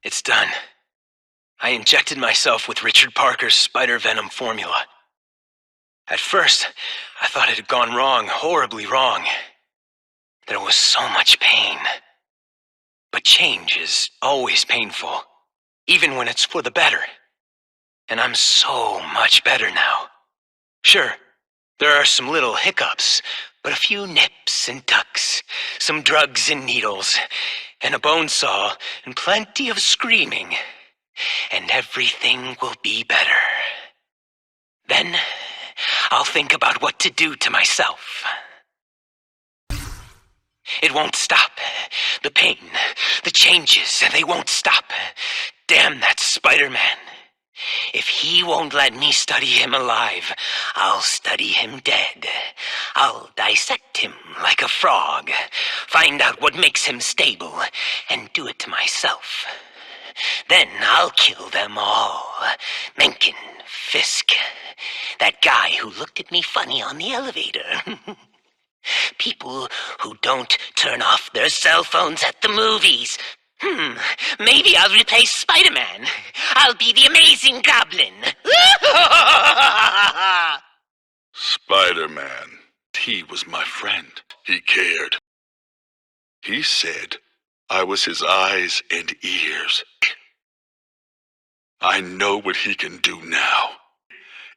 It's done. I injected myself with Richard Parker's spider venom formula. At first, I thought it had gone wrong, horribly wrong. There was so much pain. But change is always painful, even when it's for the better. And I'm so much better now. Sure, there are some little hiccups, but a few nips and tucks, some drugs and needles, and a bone saw, and plenty of screaming. And everything will be better. Then, I'll think about what to do to myself. It won't stop. The pain, the changes, they won't stop. Damn that Spider-Man. If he won't let me study him alive, I'll study him dead. I'll dissect him like a frog, find out what makes him stable, and do it to myself. Then I'll kill them all. Mencken, Fisk, that guy who looked at me funny on the elevator. People who don't turn off their cell phones at the movies. Maybe I'll replace Spider-Man. I'll be the Amazing Goblin. Spider-Man, he was my friend. He cared. He said I was his eyes and ears. I know what he can do now.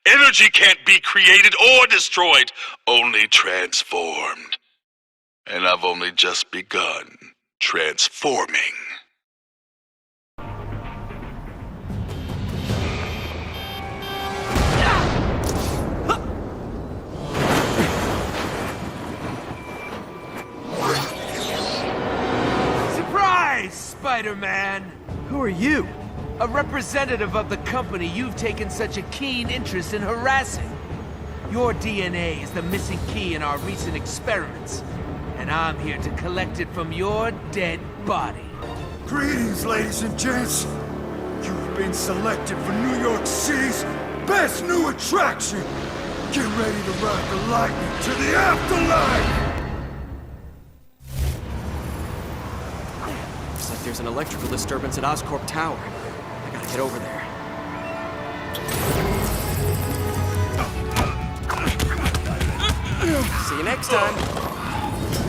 Energy can't be created or destroyed, only transformed. And I've only just begun transforming. Surprise, Spider-Man! Who are you? A representative of the company you've taken such a keen interest in harassing. Your DNA is the missing key in our recent experiments, and I'm here to collect it from your dead body. Greetings, ladies and gents. You've been selected for New York City's best new attraction. Get ready to ride the lightning to the afterlife! Looks like there's an electrical disturbance at Oscorp Tower. I gotta get over there. See you next time.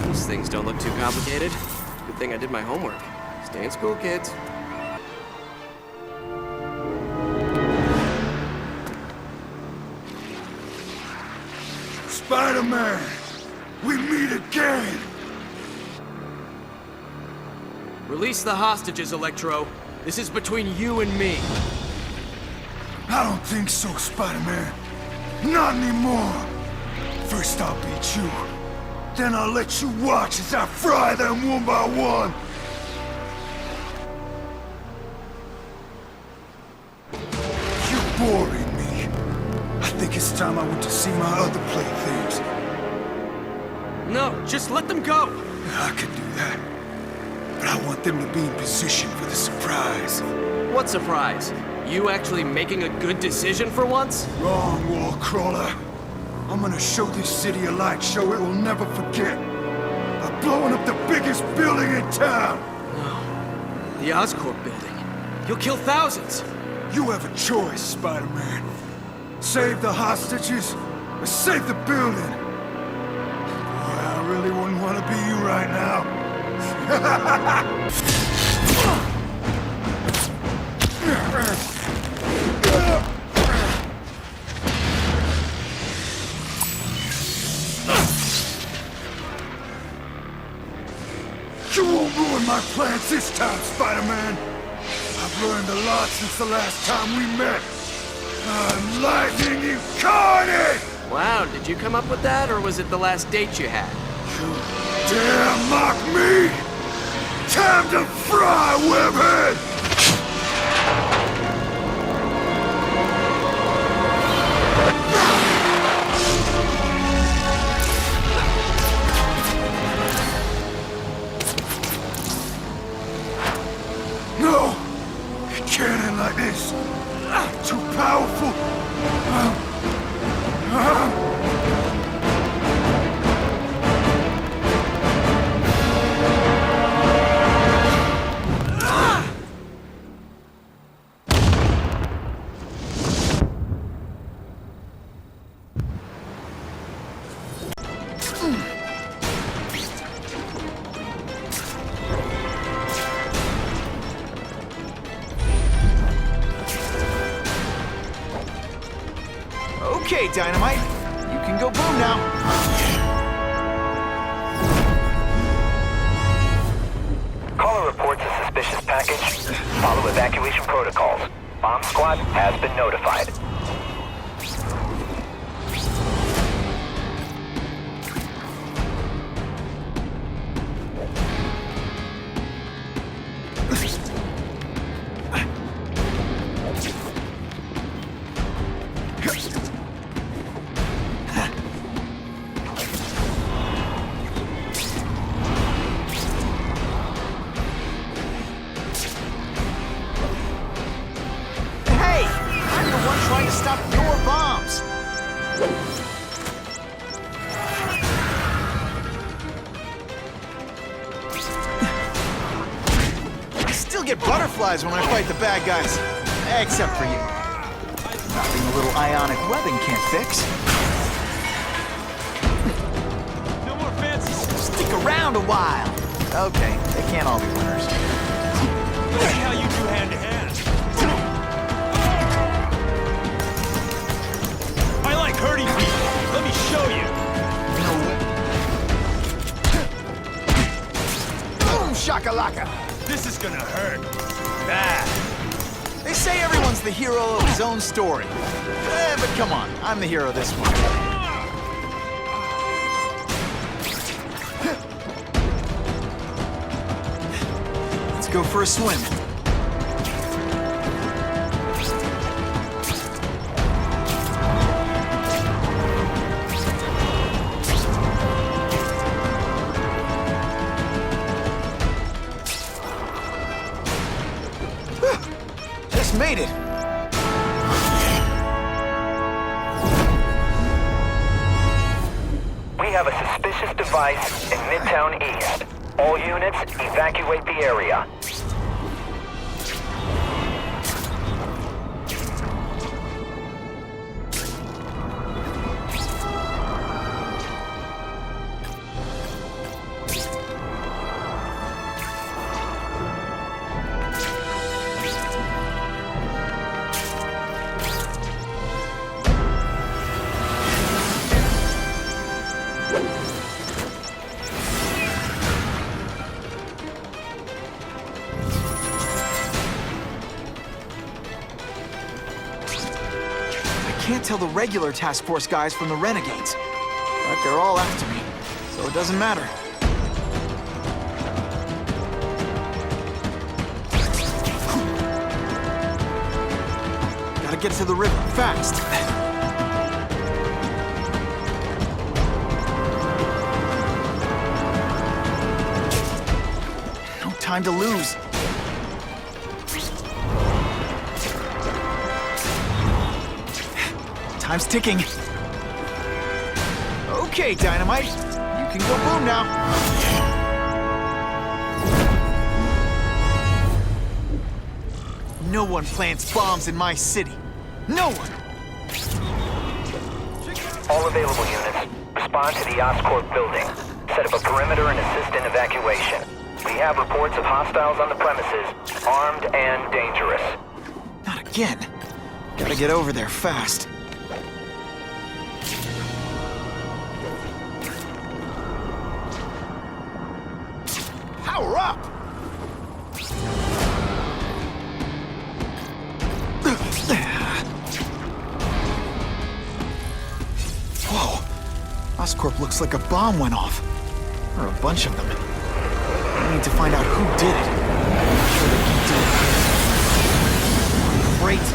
These things don't look too complicated. Good thing I did my homework. Stay in school, kids. Spider-Man, we meet again! Release the hostages, Electro. This is between you and me. I don't think so, Spider-Man. Not anymore. First I'll beat you. Then I'll let you watch as I fry them one by one. You're boring me. I think it's time I went to see my other playthings. No, just let them go. I could do that. want them to be in position for the surprise. What surprise? You actually making a good decision for once? Wrong, wall crawler. I'm gonna show this city a light show it will never forget. By blowing up the biggest building in town. No. The Oscorp building. You'll kill thousands. You have a choice, Spider-Man. Save the hostages, or save the building. Boy, I really wouldn't want to be you right now. You won't ruin my plans this time, Spider-Man. I've learned a lot since the last time we met. I'm Lightning Incarnate! Wow, did you come up with that, or was it the last date you had? You dare mock me! Time to fry, webhead! No! It can't end like this! Too powerful! Okay, Dynamite. You can go boom now. Caller reports a suspicious package. Follow evacuation protocols. Bomb squad has been notified. Trying to stop your bombs. I still get butterflies when I fight the bad guys. Except for you. Nothing a little ionic webbing can't fix. No more fancies. Stick around a while. Okay, they can't all be winners. Let's see how you do hand-to-hand. Hurting people. Let me show you. Boom shakalaka. This is gonna hurt. Bad. They say everyone's the hero of his own story. But come on, I'm the hero of this one. Let's go for a swim. Made it! We have a suspicious device in Midtown East. All units, evacuate the area. I can't tell the regular task force guys from the renegades, but they're all after me, so it doesn't matter. Gotta get to the river, fast. No time to lose. Time's ticking. Okay, Dynamite. You can go boom now. No one plants bombs in my city. No one! All available units, respond to the Oscorp building. Set up a perimeter and assist in evacuation. We have reports of hostiles on the premises, armed and dangerous. Not again. Gotta get over there fast. Power up! Whoa! Oscorp looks like a bomb went off. Or a bunch of them. I need to find out who did it. I'm sure they can do it. Great.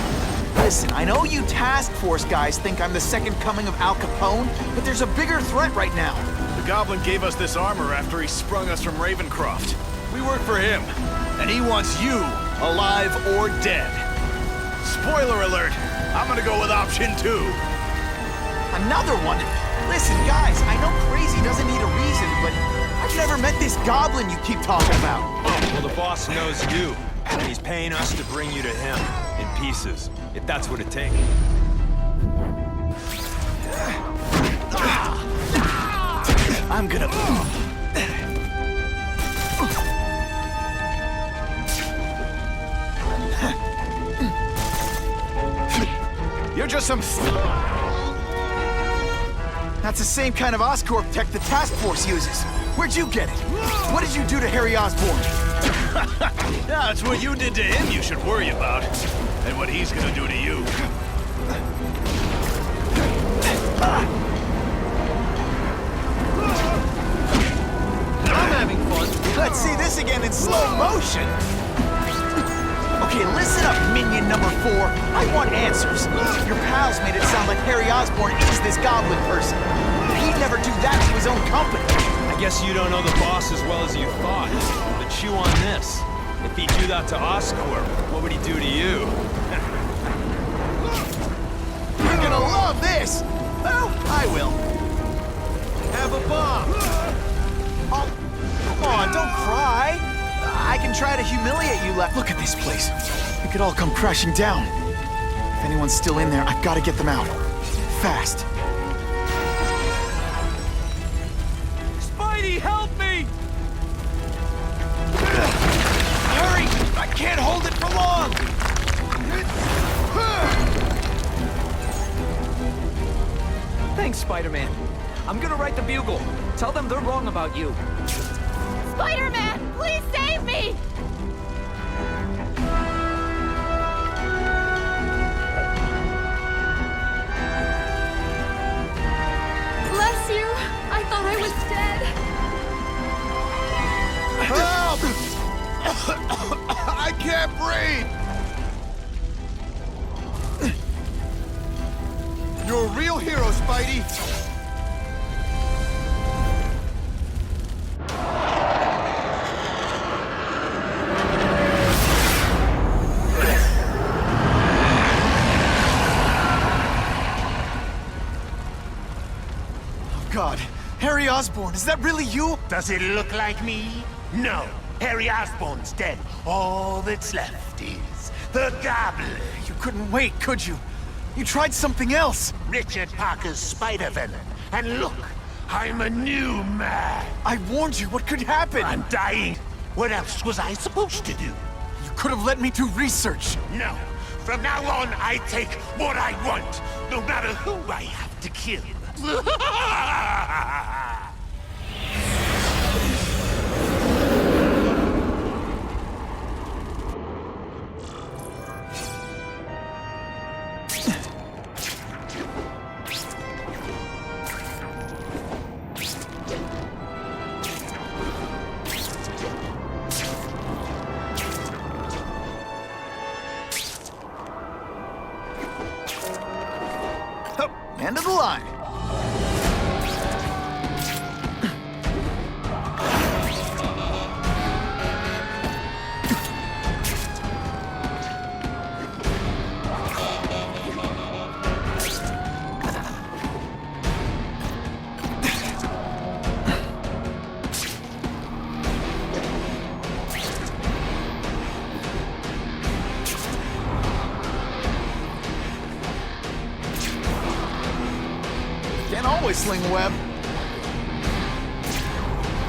Listen, I know you task force guys think I'm the second coming of Al Capone, but there's a bigger threat right now. The Goblin gave us this armor after he sprung us from Ravencroft. We work for him, and he wants you alive or dead. Spoiler alert, I'm gonna go with option 2. Another one? Listen, guys, I know crazy doesn't need a reason, but I've never met this goblin you keep talking about. Well, the boss knows you, and he's paying us to bring you to him, in pieces, if that's what it takes. I'm gonna... You're just some... That's the same kind of Oscorp tech the task force uses. Where'd you get it? What did you do to Harry Osborn? Yeah, it's what you did to him you should worry about. And what he's gonna do to you. I'm having fun. Let's see this again in slow motion. Okay, listen up, minion number 4. I want answers. Your pals made it sound like Harry Osborn is this goblin person. He'd never do that to his own company. I guess you don't know the boss as well as you thought. But chew on this. If he do that to Oscorp, what would he do to you? You're gonna love this! Well, I will. Have a bomb! Oh, come on, don't cry. I can try to humiliate you. Look at this place. It could all come crashing down. If anyone's still in there, I've got to get them out. Fast. Spidey, help me! Hurry! I can't hold it for long! Thanks, Spider-Man. I'm gonna write the Bugle. Tell them they're wrong about you. Spider-Man, please save me! Bless you. I thought I was dead. Help! I can't breathe! You're a real hero, Spidey! God, Harry Osborn, is that really you? Does it look like me? No. Harry Osborn's dead. All that's left is the Goblin. You couldn't wait, could you? You tried something else. Richard Parker's Spider-Venom. And look, I'm a new man. I warned you. What could happen? I'm dying. What else was I supposed to do? You could have let me do research. No. From now on, I take what I want, no matter who I have to kill. End of the line. always sling web.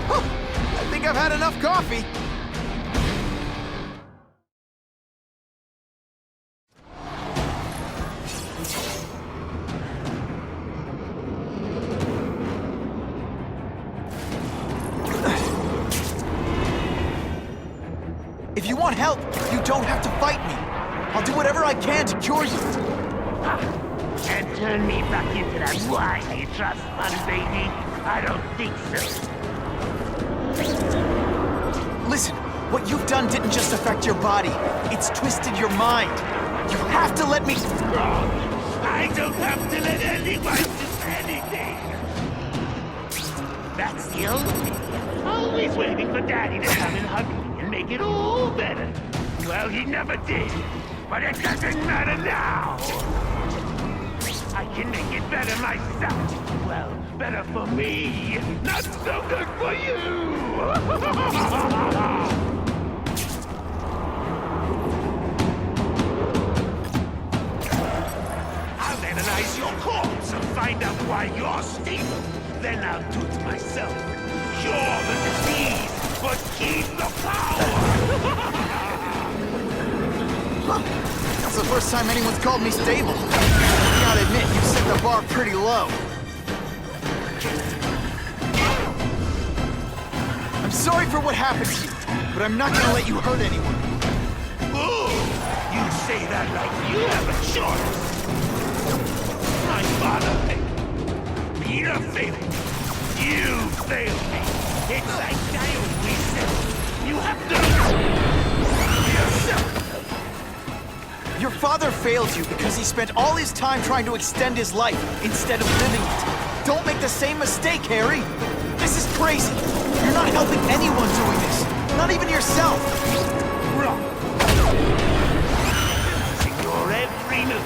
Huh, I think I've had enough coffee. If you want help, you don't have to fight me. I'll do whatever I can to cure you. And turn me back into that whiny trust fund baby? I don't think so. Listen, what you've done didn't just affect your body. It's twisted your mind. You have to let me... I don't have to let anyone do anything. That's the only thing. Always waiting for Daddy to come and hug me and make it all better. Well, he never did. But it doesn't matter now. I can make it better myself. Well, better for me. Not so good for you. I'll analyze your corpse and find out why you're stable. Then I'll do it myself. Cure the disease, but keep the power. That's the first time anyone's called me stable. I gotta admit, you set the bar pretty low. I'm sorry for what happened to you, but I'm not gonna let you hurt anyone. Ooh, you say that like you have a choice. My father failed. Peter failed. You failed me. It's like I always said. You have to yourself. Your father failed you because he spent all his time trying to extend his life instead of living it. Don't make the same mistake, Harry. This is crazy. You're not helping anyone doing this. Not even yourself. Wrong. Ignore every move.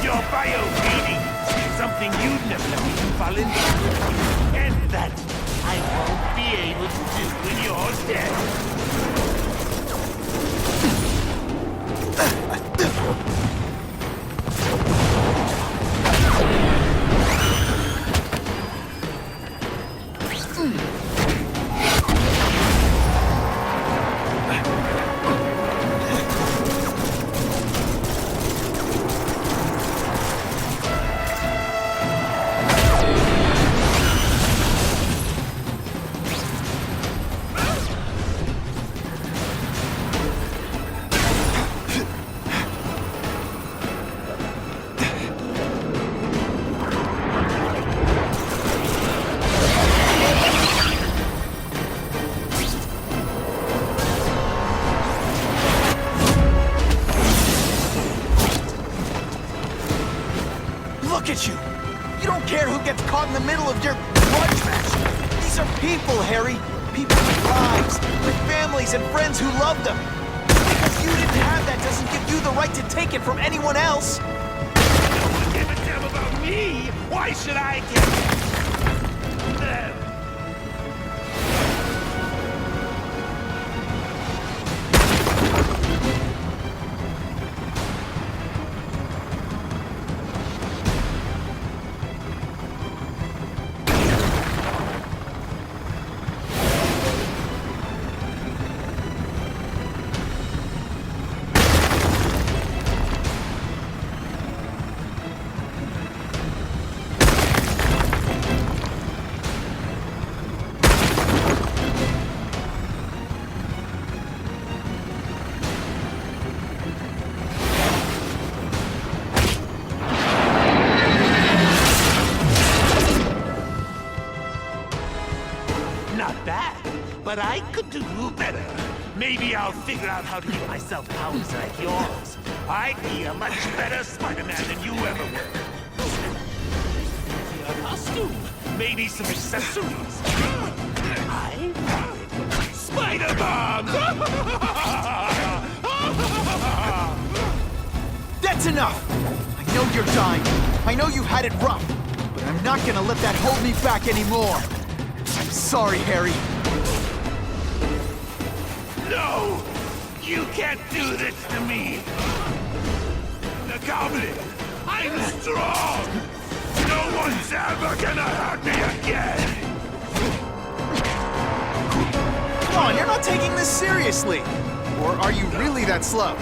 Your bio reading is something you'd never let me fall into. And that I won't be able to do when you're dead. Look at you! You don't care who gets caught in the middle of your grudge match! These are people, Harry! People with lives, with families and friends who love them! Because you didn't have that doesn't give you the right to take it from anyone else! No one give a damn about me! Why should I give them? Not bad, but I could do better. Maybe I'll figure out how to give myself powers like yours. I'd be a much better Spider-Man than you ever were. A costume, maybe some accessories. Spider-Man! That's enough! I know you're dying. I know you've had it rough. But I'm not gonna let that hold me back anymore. I'm sorry, Harry. No! You can't do this to me! The Goblin! I'm strong! No one's ever gonna hurt me again! Come on, you're not taking this seriously! Or are you really that slow?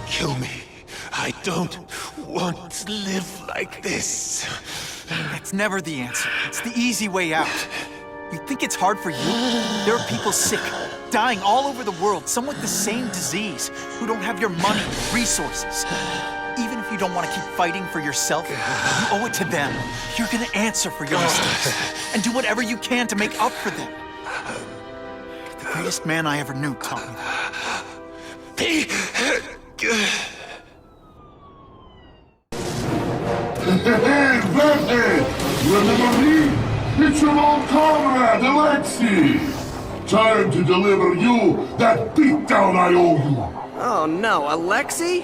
Kill me. I don't want to live like this. That's never the answer. It's the easy way out. You think it's hard for you? There are people sick, dying all over the world, some with the same disease, who don't have your money, resources. Even if you don't want to keep fighting for yourself, you owe it to them. You're gonna answer for your mistakes, and do whatever you can to make up for them. The greatest man I ever knew taught me that. Hey, Redhead! Remember me? It's your old comrade, Alexei! Time to deliver you that beatdown I owe you! Oh no, Alexei?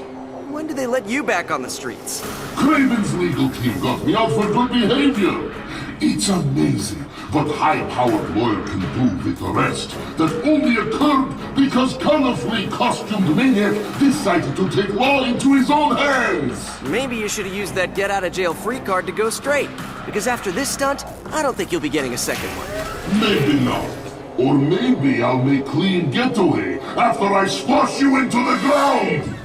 When did they let you back on the streets? Craven's legal team got me out for good behavior! It's amazing what high-powered lawyer can do with arrest that only occurred because colorfully costumed maniac decided to take law into his own hands! Maybe you should have used that get-out-of-jail-free card to go straight. Because after this stunt, I don't think you'll be getting a second one. Maybe not. Or maybe I'll make clean getaway after I squash you into the ground!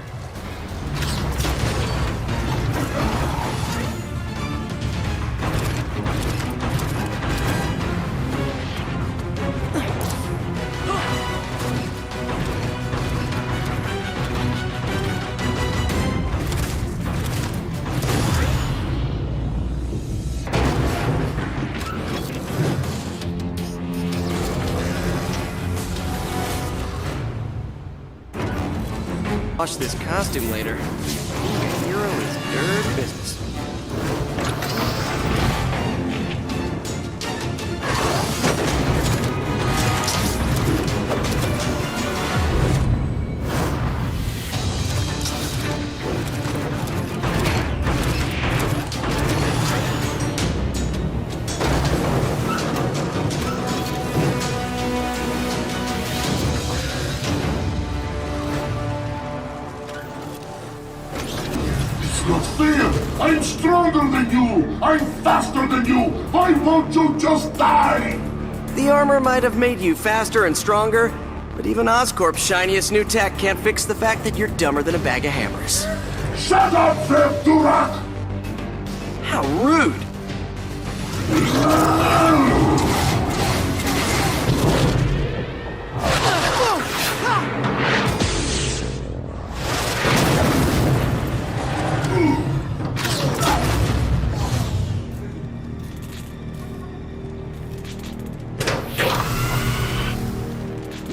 Wash this costume later. Being a hero is dirty business. Not fair! I'm stronger than you! I'm faster than you! Why won't you just die? The armor might have made you faster and stronger, but even Oscorp's shiniest new tech can't fix the fact that you're dumber than a bag of hammers. Shut up, Durak! How rude!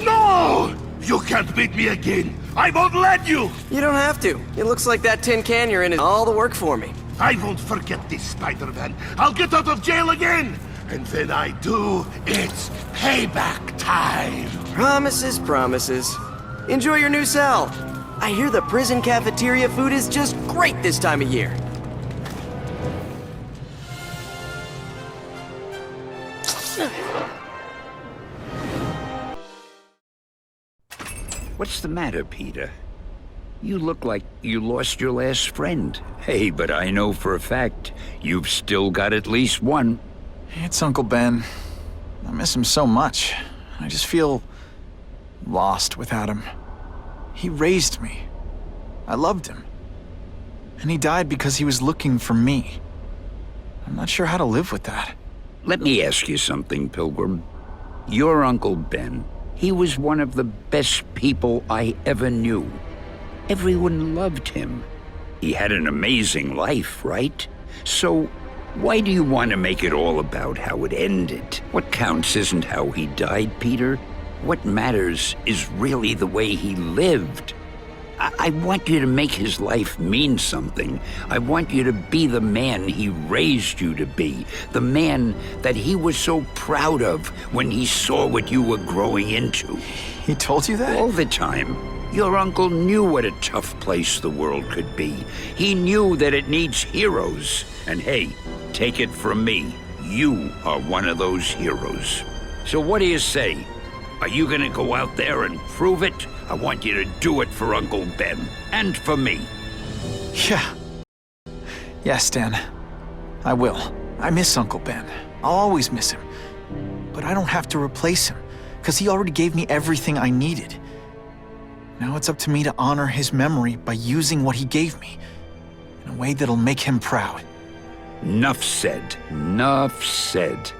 No! You can't beat me again! I won't let you! You don't have to. It looks like that tin can you're in is all the work for me. I won't forget this, Spider-Man. I'll get out of jail again! And when I do, it's payback time! Promises, promises. Enjoy your new cell. I hear the prison cafeteria food is just great this time of year. What's the matter, Peter? You look like you lost your last friend. Hey, but I know for a fact you've still got at least one. It's Uncle Ben. I miss him so much. I just feel lost without him. He raised me. I loved him. And he died because he was looking for me. I'm not sure how to live with that. Let me ask you something, Pilgrim. Your Uncle Ben, he was one of the best people I ever knew. Everyone loved him. He had an amazing life, right? So, why do you want to make it all about how it ended? What counts isn't how he died, Peter. What matters is really the way he lived. I want you to make his life mean something. I want you to be the man he raised you to be. The man that he was so proud of when he saw what you were growing into. He told you that? All the time. Your uncle knew what a tough place the world could be. He knew that it needs heroes. And hey, take it from me, you are one of those heroes. So what do you say? Are you gonna go out there and prove it? I want you to do it for Uncle Ben, and for me. Yeah. Yes, Dan. I will. I miss Uncle Ben. I'll always miss him. But I don't have to replace him, because he already gave me everything I needed. Now it's up to me to honor his memory by using what he gave me, in a way that'll make him proud. Nuff said. Nuff said.